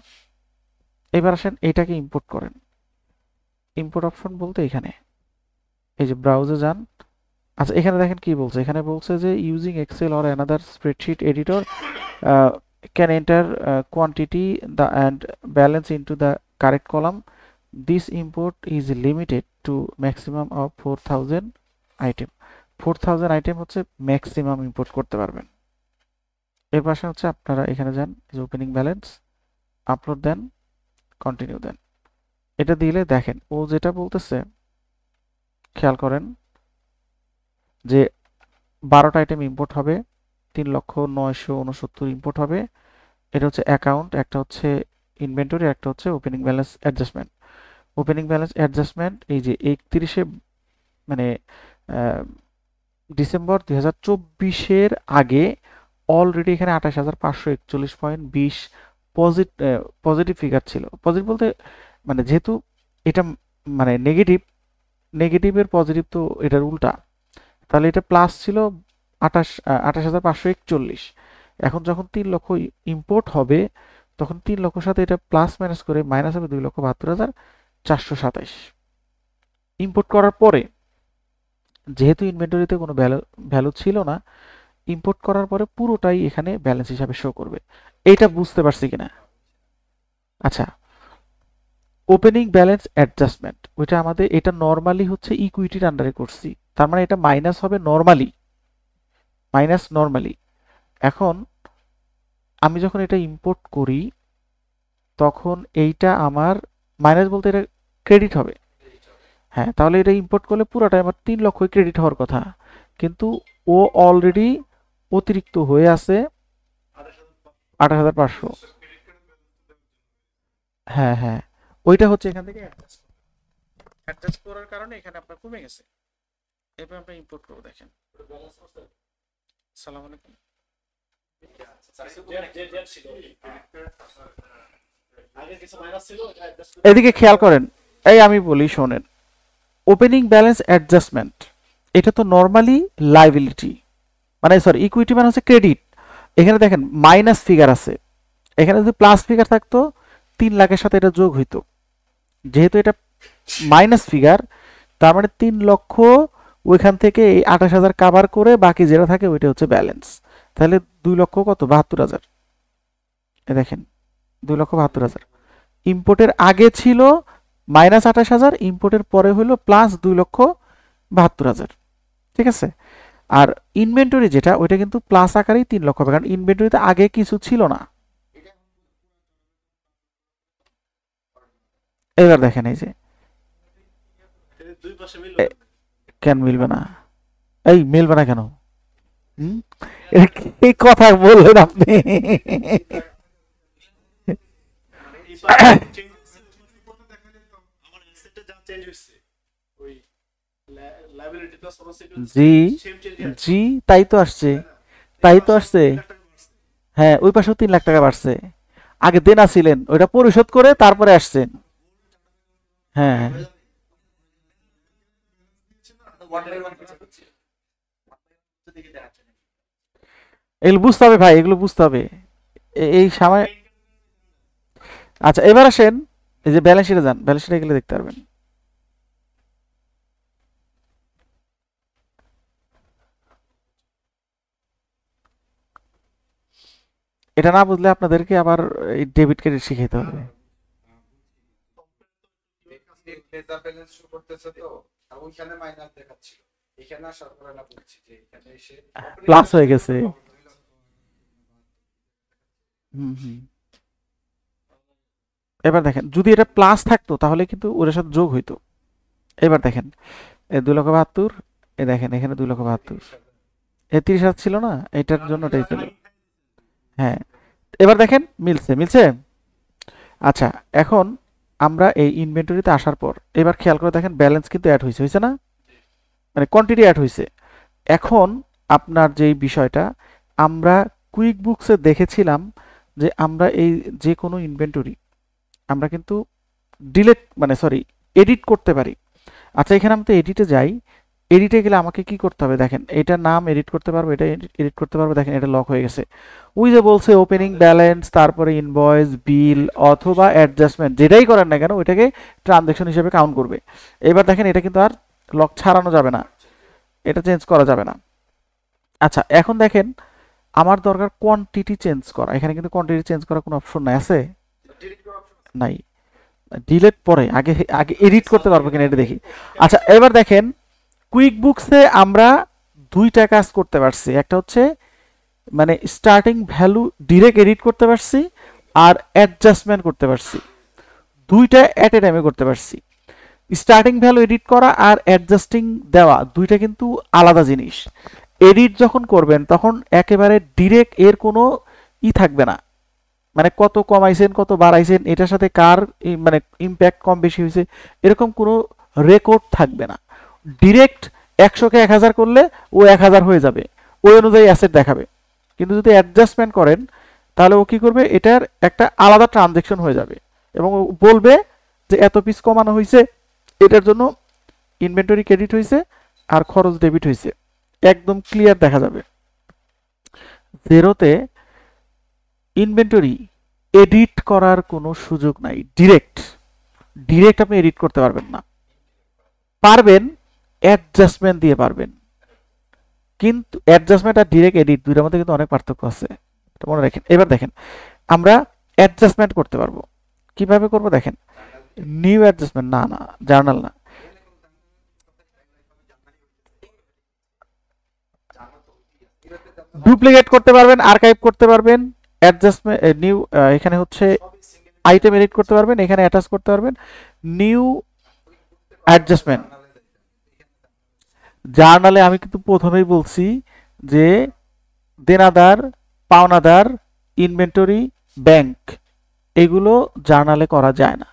এবার আসেন এইটাকে ইম্পোর্ট করেন। ইম্পোর্ট অপশন বলতে এখানে এই যে ব্রাউজে যান। আচ্ছা এখানে দেখেন কি বলছে, এখানে বলছে যে using Excel or another spreadsheet editor can enter quantity the and balance into the correct column. This import is limited to maximum of 4,000 item. 4,000 item হচ্ছে ম্যাক্সিমাম ইম্পোর্ট করতে পারবেন। এর পাশে হচ্ছে আপনারা এখানে যান, যে ওপেনিং ব্যালেন্স, আপলোড দেন, কন্টিনিউ দেন। এটা দিলে দেখেন ও যেটা বলতেছে, খেয়াল করেন যে 12টা আইটেম ইম্পোর্ট হবে, 3,09,69 ইম্পোর্ট হবে। এটা হচ্ছে অ্যাকাউন্ট, একটা হচ্ছে ইনভেন্টরি, একটা হচ্ছে opening balance adjustment. Opening balance adjustment এই যে 31 মানে ডিসেম্বর 2024-এর আগে অলরেডি এখানে 28,541.20 পজিটিভ ফিগার ছিল। পজিটিভ বলতে মানে যেহেতু এটা মানে নেগেটিভ, নেগেটিভের পজিটিভ তো এটার উল্টা, তাহলে এটা প্লাস ছিল 28,541। এখন যখন 3 লক্ষ ইম্পোর্ট হবে তখন 3 লক্ষর সাথে এটা প্লাস মাইনাস করে মাইনাস হবে 2,72,427 ইম্পোর্ট করার পরে। যেহেতু ইনভেন্টরিতে কোনো ভ্যালু ছিল না, ইম্পোর্ট করার পরে পুরোটাই এখানে ব্যালেন্স হিসাবে শো করবে। এইটা বুঝতে পারছি কিনা? আচ্ছা, ওপেনিং ব্যালেন্স অ্যাডজাস্টমেন্ট ওইটা আমাদের, এটা নর্মালি হচ্ছে ইকুইটির আন্ডারে করছি, তার মানে এটা মাইনাস হবে নর্মালি, মাইনাস নর্মালি। এখন আমি যখন এটা ইম্পোর্ট করি তখন এইটা আমার মাইনাস বলতে এটা ক্রেডিট হবে। হ্যাঁ, তাহলে এটা ইম্পোর্ট করলে পুরোটাই আমার 3 লক্ষই ক্রেডিট হওয়ার কথা, কিন্তু ও অলরেডি অতিরিক্ত হয়ে আছে 28,500। হ্যাঁ হ্যাঁ, ওইটা হচ্ছে এখান থেকে অ্যাডজাস্ট করার কারণে এখানে আপনার কমে গেছে। এবার আমরা ইম্পোর্ট করব, দেখেন। আসসালামু আলাইকুম। এদিকে খেয়াল করেন, এই আমি বলি শোনেন, ওপেনিং ব্যালেন্স অ্যাডজাস্টমেন্ট এটা তো নর্মালি লাইবিলিটি, মানে সরি ইকুইটি মানে হচ্ছে ক্রেডিট। এখানে দেখেন মাইনাস ফিগার আছে, এখানে যদি প্লাস ফিগার থাকতো 3 লাখের সাথে এটা যোগ হইতো। যেহেতু এটা মাইনাস ফিগার, তার মানে 3 লক্ষ ওইখান থেকে এই 28,000 কাভার করে বাকি যেটা থাকে ওইটা হচ্ছে ব্যালেন্স। তাহলে 2 লক্ষ কত? 72,000। দেখেন 2,72,000 ইম্পোর্টের আগে ছিল মাইনাস 28,000, ইম্পোর্টের পরে হলো প্লাস 2,72,000। ঠিক আছে, আর ইনভেন্টরি যেটা ওইটা কিন্তু প্লাস আকারেই 3 লক্ষ হবে, কারণ ইনভেন্টরিতে আগে কিছু ছিল না। এবার দেখেন এই যে কেন মিলবে না? এই মিলবে না কেন? এই কথা বললেন আপনি। জি জি, তাই তো আসছে, তাই তো আসছে। হ্যাঁ, ওই পাশেও 3 লাখ টাকা বাড়ছে। আগে দেনা ছিলেন, ওইটা পরিশোধ করে তারপরে আসছেন। হ্যাঁ হ্যাঁ, এগুলো বুঝতে হবে ভাই, এগুলো বুঝতে হবে এই সময়। আচ্ছা এবার আসেন, এই যে ব্যালেন্স শিটে যান, ব্যালেন্স শিটে গেলে দেখতে পারবেন। এটা না বুঝলে আপনাদেরকে আবার এই ডেবিট ক্রেডিট শিখাইতে হবে। লেজার ব্যালেন্স শো করতেছে তো, আর ওইখানে মাইনাস দেখাচ্ছিল, এখানে আসার পরে না বলছি যে এখানে এসে প্লাস হয়ে গেছে। হুম হুম, এবার দেখেন যদি এটা প্লাস থাকতো তাহলে কিন্তু ওর সাথে যোগ হইতো। এবার দেখেন 2,72,000, এ দেখেন এখানে 2,72,000, 30,000 ছিল না, এটার জন্য এটাই ছিল। হ্যাঁ, এবার দেখেন মিলছে মিলছে। আচ্ছা, এখন আমরা এই ইনভেন্টরিতে আসার পর এবার খেয়াল করে দেখেন ব্যালেন্স কিন্তু অ্যাড হয়েছে, হয়েছে না, মানে কোয়ান্টিটি অ্যাড হয়েছে। এখন আপনার যেই বিষয়টা আমরা কুইক বুকসে দেখেছিলাম যে আমরা এই যে কোনো ইনভেন্টরি আমরা কিন্তু ডিলিট মানে সরি এডিট করতে পারি। আচ্ছা, এখানে আমি তো এডিটে যাই, এডিটে গেলে আমাকে কি করতে হবে দেখেন, এটা নাম এডিট করতে পারবো, এটা এডিট করতে পারবো, দেখেন এটা লক হয়ে গেছে। ওই যে বলছে ওপেনিং ব্যালেন্স, তারপরে ইনভয়েস, বিল অথবা অ্যাডজাস্টমেন্ট, যেটাই করেন না কেন ওইটাকে ট্রানজ্যাকশন হিসেবে কাউন্ট করবে। এবার দেখেন এটা কিন্তু আর লক ছাড়ানো যাবে না, এটা চেঞ্জ করা যাবে না। আচ্ছা, এখন দেখেন আমার দরকার কোয়ান্টিটি চেঞ্জ করা, এখানে কিন্তু কোয়ান্টিটি চেঞ্জ করার কোনো অপশন নাই, আছে ডিলিট করার অপশন আছে। নাই, ডিলিট পরে, আগে আগে এডিট করতে পারবো কিনা এটা দেখি। আচ্ছা, এবার দেখেন কুইক বুকসে আমরা দুইটা কাজ করতে পারছি, একটা হচ্ছে মানে স্টার্টিং ভ্যালু ডিরেক্ট এডিট করতে পারছি আর অ্যাডজাস্টমেন্ট করতে পারছি, দুইটা অ্যাট এ টাইমে করতে পারছি। স্টার্টিং ভ্যালু এডিট করা আর অ্যাডজাস্টিং দেওয়া দুইটা কিন্তু আলাদা জিনিস। এডিট যখন করবেন তখন একেবারে ডিরেক্ট এর কোনো থাকবে না, মানে কত কমাইছেন কত বাড়াইছেন এটার সাথে কার মানে ইম্প্যাক্ট কম বেশি হয়েছে এরকম কোনো রেকর্ড থাকবে না। ডিরেক্ট 100কে 1000 করলে ও 1000 হয়ে যাবে, ওই অনুযায়ী অ্যাসেট দেখাবে। কিন্তু যদি অ্যাডজাস্টমেন্ট করেন তাহলে ও কি করবে, এটার একটা আলাদা ট্রানজ্যাকশন হয়ে যাবে এবং ও বলবে যে এত পিস কমানো হয়েছে, এটার জন্য ইনভেন্টরি ক্রেডিট হয়েছে আর খরচ ডেবিট হয়েছে, একদম ক্লিয়ার দেখা যাবে। জিরোতে ইনভেন্টরি এডিট করার কোনো সুযোগ নাই, ডিরেক্ট ডিরেক্ট আপনি এডিট করতে পারবেন না, পারবেন অ্যাডজাস্টমেন্ট দিয়ে পারবেন, কিন্তু অ্যাডজাস্টমেন্ট আর ডিরেক্ট এডিট দুইটার মধ্যে কিন্তু অনেক পার্থক্য আছে, এটা মনে রাখেন। এবার দেখেন আমরা অ্যাডজাস্টমেন্ট করতে পারবো, কিভাবে করব দেখেন, নিউ অ্যাডজাস্টমেন্ট, না না জার্নাল না, ডুপ্লিকেট করতে পারবেন, আর্কাইভ করতে পারবেন, অ্যাডজাস্টমেন্ট নিউ, এখানে হচ্ছে আইটেম এডিট করতে পারবেন, এখানে অ্যাটাচ করতে পারবেন, নিউ অ্যাডজাস্টমেন্ট। জার্নালে আমি কিন্তু প্রথমেই বলছি যে দেনাদার, পাওনাদার, ইনভেন্টরি, ব্যাংক এগুলো জার্নালে করা যায় না,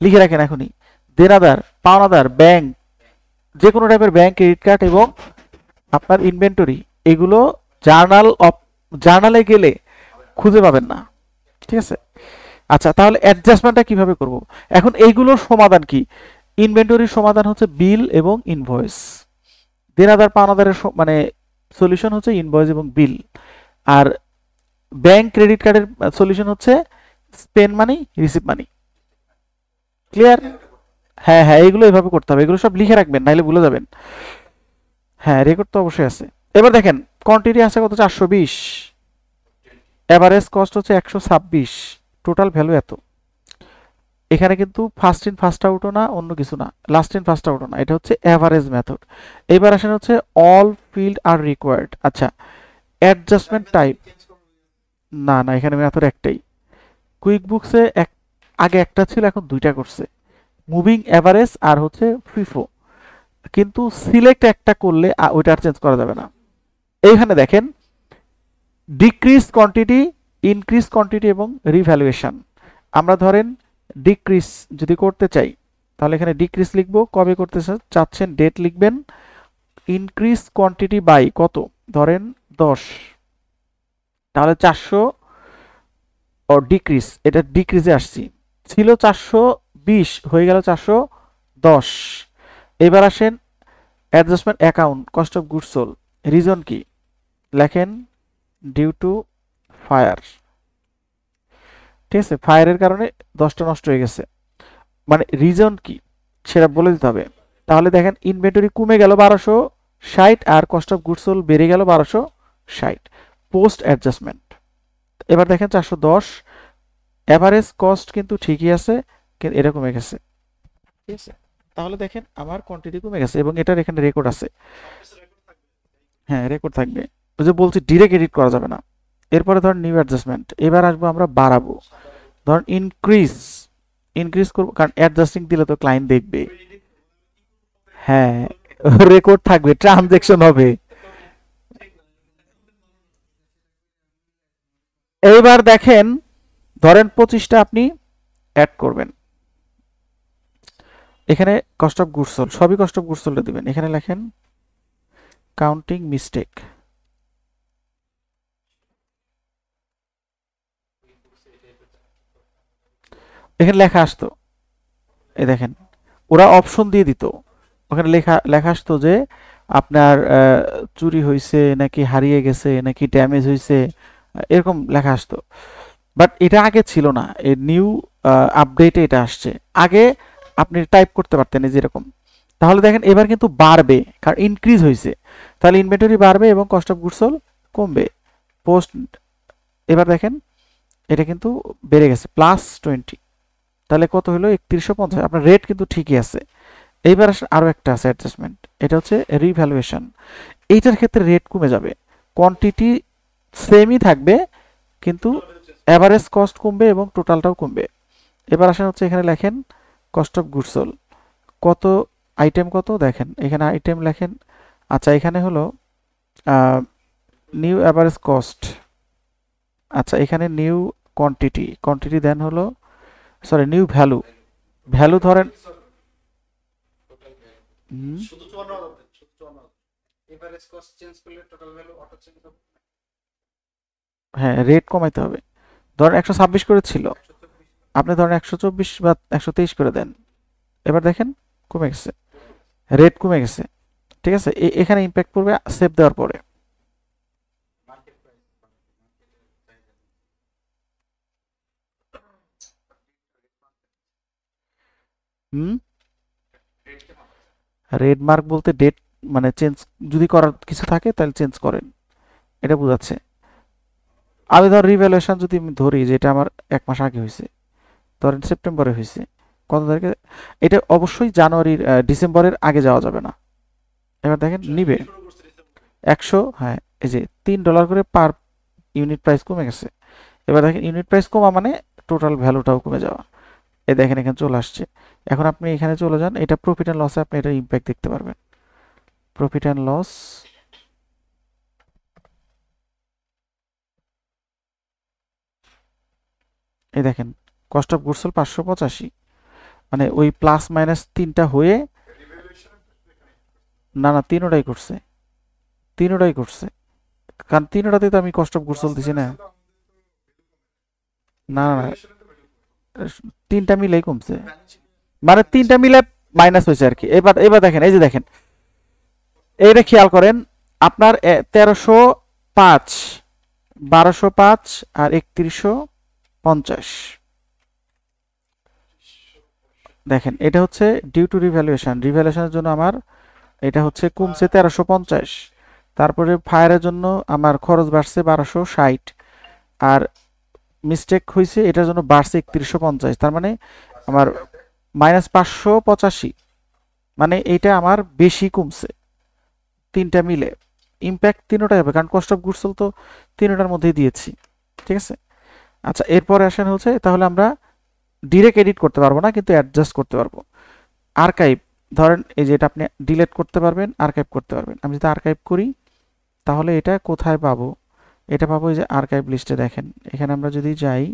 লিখে রাখেন এখনই। দেনাদার, পাওনাদার, ব্যাংক, যে কোনো টাইপের ব্যাংক, ক্রেডিট কার্ড এবং আপনার ইনভেন্টরি এগুলো জার্নালে গেলে খুঁজে পাবেন না, ঠিক আছে। আচ্ছা, তাহলে অ্যাডজাস্টমেন্টটা কিভাবে করব? এখন এইগুলোর সমাধান কি? ইনভেন্টরির সমাধান হচ্ছে বিল এবং ইনভয়েস, দেনাদার পাওনাদারের মানে সলিউশন হচ্ছে ইনভয়েস এবং বিল, আর ব্যাংক ক্রেডিট কার্ডের সলিউশন হচ্ছে স্পেন্ড মানি, রিসিভ মানি। ক্লিয়ার? হ্যাঁ হ্যাঁ, এগুলো এভাবে করতে হবে, এগুলো সব লিখে রাখবেন নাইলে ভুলে যাবেন। হ্যাঁ, রেকর্ড তো অবশ্যই আছে। এবার দেখেন কোয়ান্টিটি আছে কত, 420, এভারেজ কস্ট হচ্ছে 126, টোটাল ভ্যালু এত। এখানে কিন্তু ফার্স্ট ইন ফার্স্ট আউটও না, অন্য কিছু না, লাস্ট ইন ফার্স্ট আউটও না, এটা হচ্ছে এভারেজ মেথড। এবার আসেন হচ্ছে অল ফিল্ড আর রিকোয়ার্ড। আচ্ছা, অ্যাডজাস্টমেন্ট টাইপ, না না এখানে মেথড একটাই, কুইক বুকসে আগে একটা ছিল এখন দুইটা করছে, মুভিং এভারেজ আর হচ্ছে ফিফো, কিন্তু সিলেক্ট একটা করলে ওইটা আর চেঞ্জ করা যাবে না। এইখানে দেখেন ডিক্রিজ কোয়ান্টিটি, ইনক্রিজ কোয়ান্টিটি এবং রিভ্যালুয়েশন। আমরা ধরেন ডিক্রিজ যদি করতে চাই তাহলে এখানে ডিক্রিজ লিখবো, কবে করতে চাচ্ছেন ডেট লিখবেন, ইনক্রিজ কোয়ান্টিটি বাই কত, ধরেন 10, তাহলে 400, ও ডিক্রিজ, এটা ডিক্রিজে আসছি, ছিল 420 হয়ে গেল 410। এবার আসেন adjustment account, cost of goods sold, reason কি লেখেন, ডিউ টু ফায়ার, ঠিক আছে, ফায়ারের কারণে 10টা নষ্ট হয়ে গেছে, মানে রিজন কি সেটা বলে দিতে হবে। তাহলে দেখেন ইনভেন্টরি কমে গেল 1260 আর কস্ট অফ গুডস সোল্ড বেড়ে গেল 1260 পোস্ট অ্যাডজাস্টমেন্ট। এবার দেখেন 410, এভারেজ কস্ট কিন্তু ঠিকই আছে, কিন্তু এটা কমে গেছে, ঠিক আছে। তাহলে দেখেন আমার কোয়ান্টিটি কমে গেছে এবং এটার এখানে রেকর্ড আছে, হ্যাঁ রেকর্ড থাকবে। ওই যে বলছি ডিরেক্ট এডিট করা যাবে না। এরপরে ধর নিউ অ্যাডজাস্টমেন্ট, এবার আসবো আমরা বাড়াবো, ধরেন ইনক্রিজ করব, কারণ অ্যাডজাস্টিং দিলে তো ক্লায়েন্ট দেখবে। হ্যাঁ, রেকর্ড থাকবে, ট্রানজ্যাকশন হবে। এইবার দেখেন, ধরেন 25টা আপনি অ্যাড করবেন, এখানে কস্ট অফ গুডস সোল্ড, সবই কস্ট অফ গুডস সোল্ড দিবেন। এখানে লেখেন কাউন্টিং মিস্টেক, এখানে লেখা আসতো, এই দেখেন ওরা অপশন দিয়ে দিত, ওখানে লেখা লেখা আসতো যে আপনার চুরি হয়েছে নাকি হারিয়ে গেছে নাকি ড্যামেজ হয়েছে, এরকম লেখা আসতো। বাট এটা আগে ছিল না, এই নিউ আপডেটে এটা আসছে। আগে আপনি টাইপ করতে পারতেন এই যেরকম। তাহলে দেখেন এবার কিন্তু বাড়বে, কারণ ইনক্রিজ হয়েছে, তাহলে ইনভেন্টরি বাড়বে এবং কস্ট অফ গুডস সোল্ড কমবে। পোস্ট এবার দেখেন এটা কিন্তু বেড়ে গেছে +20, তাহলে কত হলো 3150। আপনার রেট কিন্তু ঠিকই আছে। এইবার আরও একটা আছে অ্যাডজাস্টমেন্ট, এটা হচ্ছে রিভ্যালুয়েশন। এইটার ক্ষেত্রে রেট কমে যাবে, কোয়ান্টিটি সেমই থাকবে কিন্তু অ্যাভারেজ কস্ট কমবে এবং টোটালটাও কমবে। এবার আসেন হচ্ছে এখানে লেখেন কস্ট অফ গুডস সোল্ড, কত আইটেম কত দেখেন, এখানে আইটেম লেখেন। আচ্ছা এখানে হলো নিউ অ্যাভারেজ কস্ট, আচ্ছা এখানে নিউ কোয়ান্টিটি দেন হলো, সরি নিউ ভ্যালু ধরেন শুধু 54,000 দেন, শুধু 54,000। এভারেজ কস্ট চেঞ্জ করলে টোটাল ভ্যালু অটো চেঞ্জ হবে। হ্যাঁ রেট কমাইতে হবে। ধরেন 126 করে ছিল, আপনি ধরেন 124 বা 123 করে দেন। এবার দেখেন কমে গেছে, রেট কমে গেছে। ঠিক আছে, এখানে ইম্প্যাক্ট পড়বে সেভ দেওয়ার পরে। হুম, রেড মার্ক বলতে ডেট, মানে চেঞ্জ যদি করার কিছু থাকে তাহলে চেঞ্জ করেন, এটা বোঝাচ্ছে। আমি ধর রিভ্যালুয়েশন যদি আমি ধরি যে এটা আমার 1 মাস আগে হয়েছে, ধরেন সেপ্টেম্বরে হয়েছে, কত তারিখে, এটা অবশ্যই জানুয়ারির ডিসেম্বরের আগে যাওয়া যাবে না। এবার দেখেন নিবে শুরু করছে ডিসেম্বর। 100, হ্যাঁ এই যে $3 করে পার ইউনিট প্রাইস কমে গেছে। এবার দেখেন ইউনিট প্রাইস কমা মানে টোটাল ভ্যালুটাও কমে যাওয়া। এই দেখেন এখানে চলে আসছে। এখন আপনি এখানে চলে যান, এটা প্রফিট অ্যান্ড লসে আপনি এটা ইম্প্যাক্ট দেখতে পারবেন। প্রফিট অ্যান্ড লস, এই দেখেন কস্ট অফ গুডস সোল্ড 585, মানে ওই প্লাস মাইনাস তিনটা হয়ে, না না তিনোটাই করছে, কারণ তিনোটাতে তো আমি কস্ট অফ গুডস সোল্ড দিছি না, না না না, তিনটা মিলেই কমছে, মানে তিনটা মিলে মাইনাস হয়েছে আর কি। এবার এবার দেখেন, এই যে দেখেন এইটা খেয়াল করেন, আপনার 1305, 1205 আর 3150, দেখেন এটা হচ্ছে ডিউ টু রিভ্যালুয়েশনের জন্য আমার এটা হচ্ছে কমছে 1350। তারপরে ফায়ারের জন্য আমার খরচ বাড়ছে 1260, আর মিস্টেক হয়েছে এটার জন্য বাড়ছে 3150, তার মানে আমার -585, মানে এইটা আমার বেশি কমছে। তিনটা মিলে ইম্প্যাক্ট তিনোটাই হবে, কারণ কস্ট অফ গুডস সোল্ড তো তিনোটার মধ্যেই দিয়েছি। ঠিক আছে, আচ্ছা এরপরে আসেন হচ্ছে, তাহলে আমরা ডিরেক্ট এডিট করতে পারবো না কিন্তু অ্যাডজাস্ট করতে পারবো। আর্কাইভ, ধরেন এই যে এটা আপনি ডিলিট করতে পারবেন, আর্কাইভ করতে পারবেন। আমি যদি আর্কাইভ করি তাহলে এটা কোথায় পাবো, এটা পাবো এই যে আর্কাইভ লিস্টে। দেখেন এখানে আমরা যদি যাই,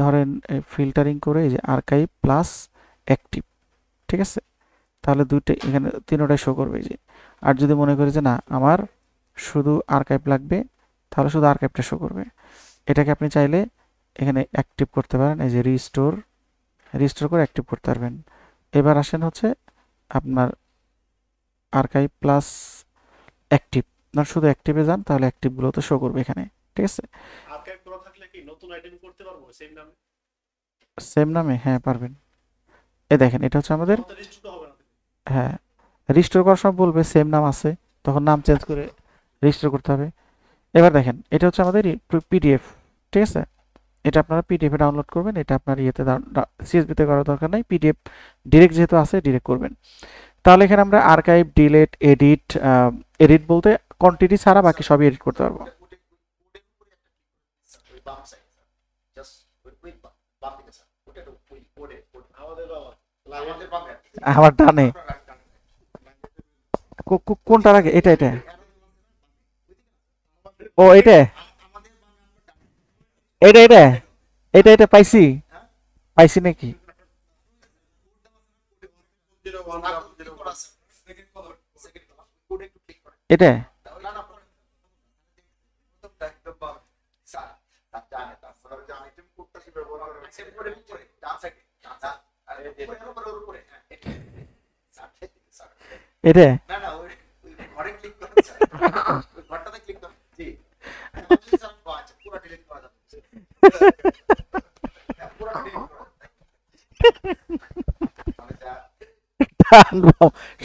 ধরেন ফিল্টারিং করে এই যে আর্কাইভ প্লাস অ্যাক্টিভ, ঠিক আছে, তাহলে দুইটা এখানে তিনোটাই শো করবে এই যে। আর যদি মনে করি যে না আমার শুধু আর্কাইভ লাগবে, তাহলে শুধু আর্কাইভটা শো করবে। এটাকে আপনি চাইলে এখানে অ্যাক্টিভ করতে পারেন, এই যে রিস্টোর করে অ্যাক্টিভ করতে পারবেন। এবার আসেন হচ্ছে আপনার আর্কাইভ প্লাস অ্যাক্টিভ, না শুধু অ্যাক্টিভে যান, তাহলে অ্যাক্টিভগুলো তো শো করবে এখানে। ঠিক আছে, আর্কাইভ করা থাকলে কি নতুন আইটেম করতে পারবো সেম নামে? সেম নামে, হ্যাঁ পারবেন। এই দেখেন এটা হচ্ছে আমাদের, আমাদের রেজিস্টার হবে না। হ্যাঁ রিস্টোর করার সময় বলবে সেম নাম আছে, তখন নাম চেঞ্জ করে রেজিস্টার করতে হবে। এবার দেখেন এটা হচ্ছে আমাদের পিডিএফ, ঠিক আছে, এটা আপনারা পিডিএফে ডাউনলোড করবেন, এটা আপনার ইয়েতে সিএসভিতে করার দরকার নাই, পিডিএফ ডিরেক্ট যেহেতু আছে ডিরেক্ট করবেন। তাহলে এখানে আমরা আর্কাইভ, ডিলেট, এডিট বলতে কোয়ান্টিটি ছাড়া বাকি সবই এডিট করতে পারবো। ওই বাম সাইড জাস্ট ওই আমাদের বামে আর কি। আমার ডানে। আপনার ডানে। কোনটার আগে? এটা এটা ও এটা আমাদের বামে আপনার ডানে। এটা এটা এটা এটা পাইছি পাইছি নাকি? আপনার কি করা আছে? সেকেন্ড কলার কোডে একটু ক্লিক করেন। এটা না না পরে একদম বামে। স্যার স্যার জানে তা স্যার যে আইটেম কোডটা কি ব্যবহার করা হয়েছে কোডের উপরে ডান সাইডে স্যার আর উপরে উপরে হ্যাঁ এটা। স্যার স্যার এটা না না ওই ঘরে ক্লিক করেন স্যার ওই ঘরটাতে ক্লিক করেন জি স্যার আচ্ছা পুরো ডিলিট করা যাবে হ্যাঁ পুরো ডিলিট করা যাবে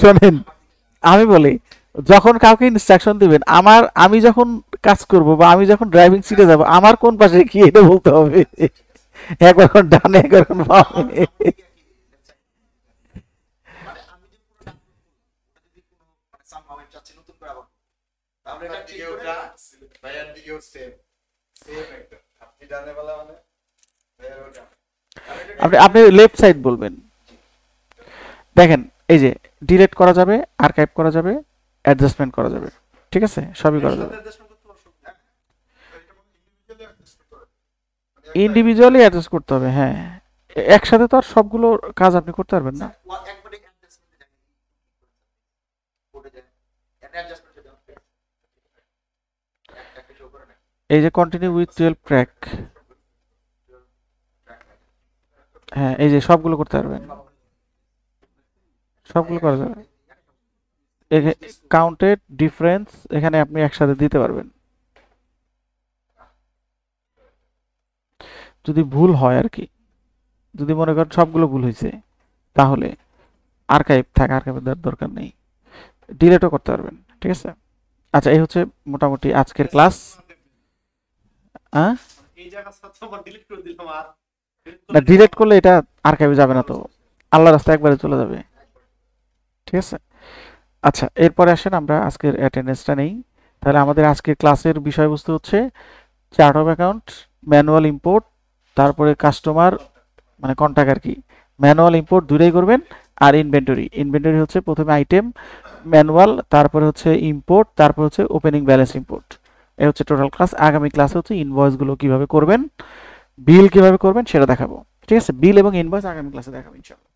শোনেন আমি বলি, যখন কাউকে ইনস্ট্রাকশন দিবেন, আমি যখন কাজ করব বা আমি যখন ড্রাইভিং সিটে যাব, আমার কোন পাশে কি এটা বলতে হবে। একবার কোন ডানে একবার কোন বামে। মানে আমি যে পুরো ডান ওটা যদি কোনো মানে সামহাউ আমি চাচ্ছি নতুন করে আবার তাহলে এটা ঠিক করে ভাইয়ার দিকেও সেম একটা আপনি ডানে বলা মানে ভাইয়ার ওটা আপনি লেফট সাইড বলবেন। দেখেন এই যে ডিলিট করা যাবে, আর্কাইভ করা যাবে, অ্যাডজাস্টমেন্ট করা যাবে, ঠিক আছে, সবই করা যাবে। অ্যাডজাস্টমেন্ট করতে পারবো। ইন্ডিভিজুয়ালি অ্যাডজাস্ট করতে হবে, হ্যাঁ, একসাথে তো আর সবগুলো কাজ আপনি করতে পারবেন না। একবারে অ্যাডজাস্টমেন্টে যান কোডে যান অ্যাডজাস্টমেন্টে যান একটা শো করে না এই যে কন্টিনিউ উইথ 12 ট্র্যাক, হ্যাঁ এই যে সবগুলো করতে পারবেন, সবগুলো করা যাবে। কাউন্টেড ডিফারেন্স এখানে আপনি একসাথে দিতে পারবেন, যদি ভুল হয় আর কি। যদি মনে করেন সবগুলো ভুল হয়েছে তাহলে আর্কাইভ থাকে, আর্কাইভের দরকার নেই, ডিলিটও করতে পারবেন, ঠিক আছে। আচ্ছা এই হচ্ছে মোটামুটি আজকের ক্লাস। এই জায়গা সাথে আমার ডিলিট করে দিলাম আর না ডিলিট করলে এটা আর্কাইভে যাবে না, তো আল্লাহ রাস্তায় একবারে চলে যাবে, ঠিক আছে। আচ্ছা এরপরে আসেন আমরা আজকের অ্যাটেন্ডেন্সটা নেই। তাহলে আমাদের আজকের ক্লাসের বিষয়বস্তু হচ্ছে chart of account, manual import, তারপরে কাস্টমার মানে কন্ট্যাক্ট আর কি। ম্যানুয়াল ইম্পোর্ট দুটোই করবেন, আর ইনভেন্টরি হচ্ছে প্রথমে আইটেম, ম্যানুয়াল, তারপরে হচ্ছে ইম্পোর্ট, তারপর হচ্ছে ওপেনিং ব্যালেন্স ইম্পোর্ট। এই হচ্ছে টোটাল ক্লাস। আগামী ক্লাসে হচ্ছে ইনভয়েসগুলো কিভাবে করবেন, বিল কিভাবে করবেন সেটা দেখাবো, ঠিক আছে। বিল এবং ইনভয়েস আগামী ক্লাসে দেখাবো ইনশাআল্লাহ।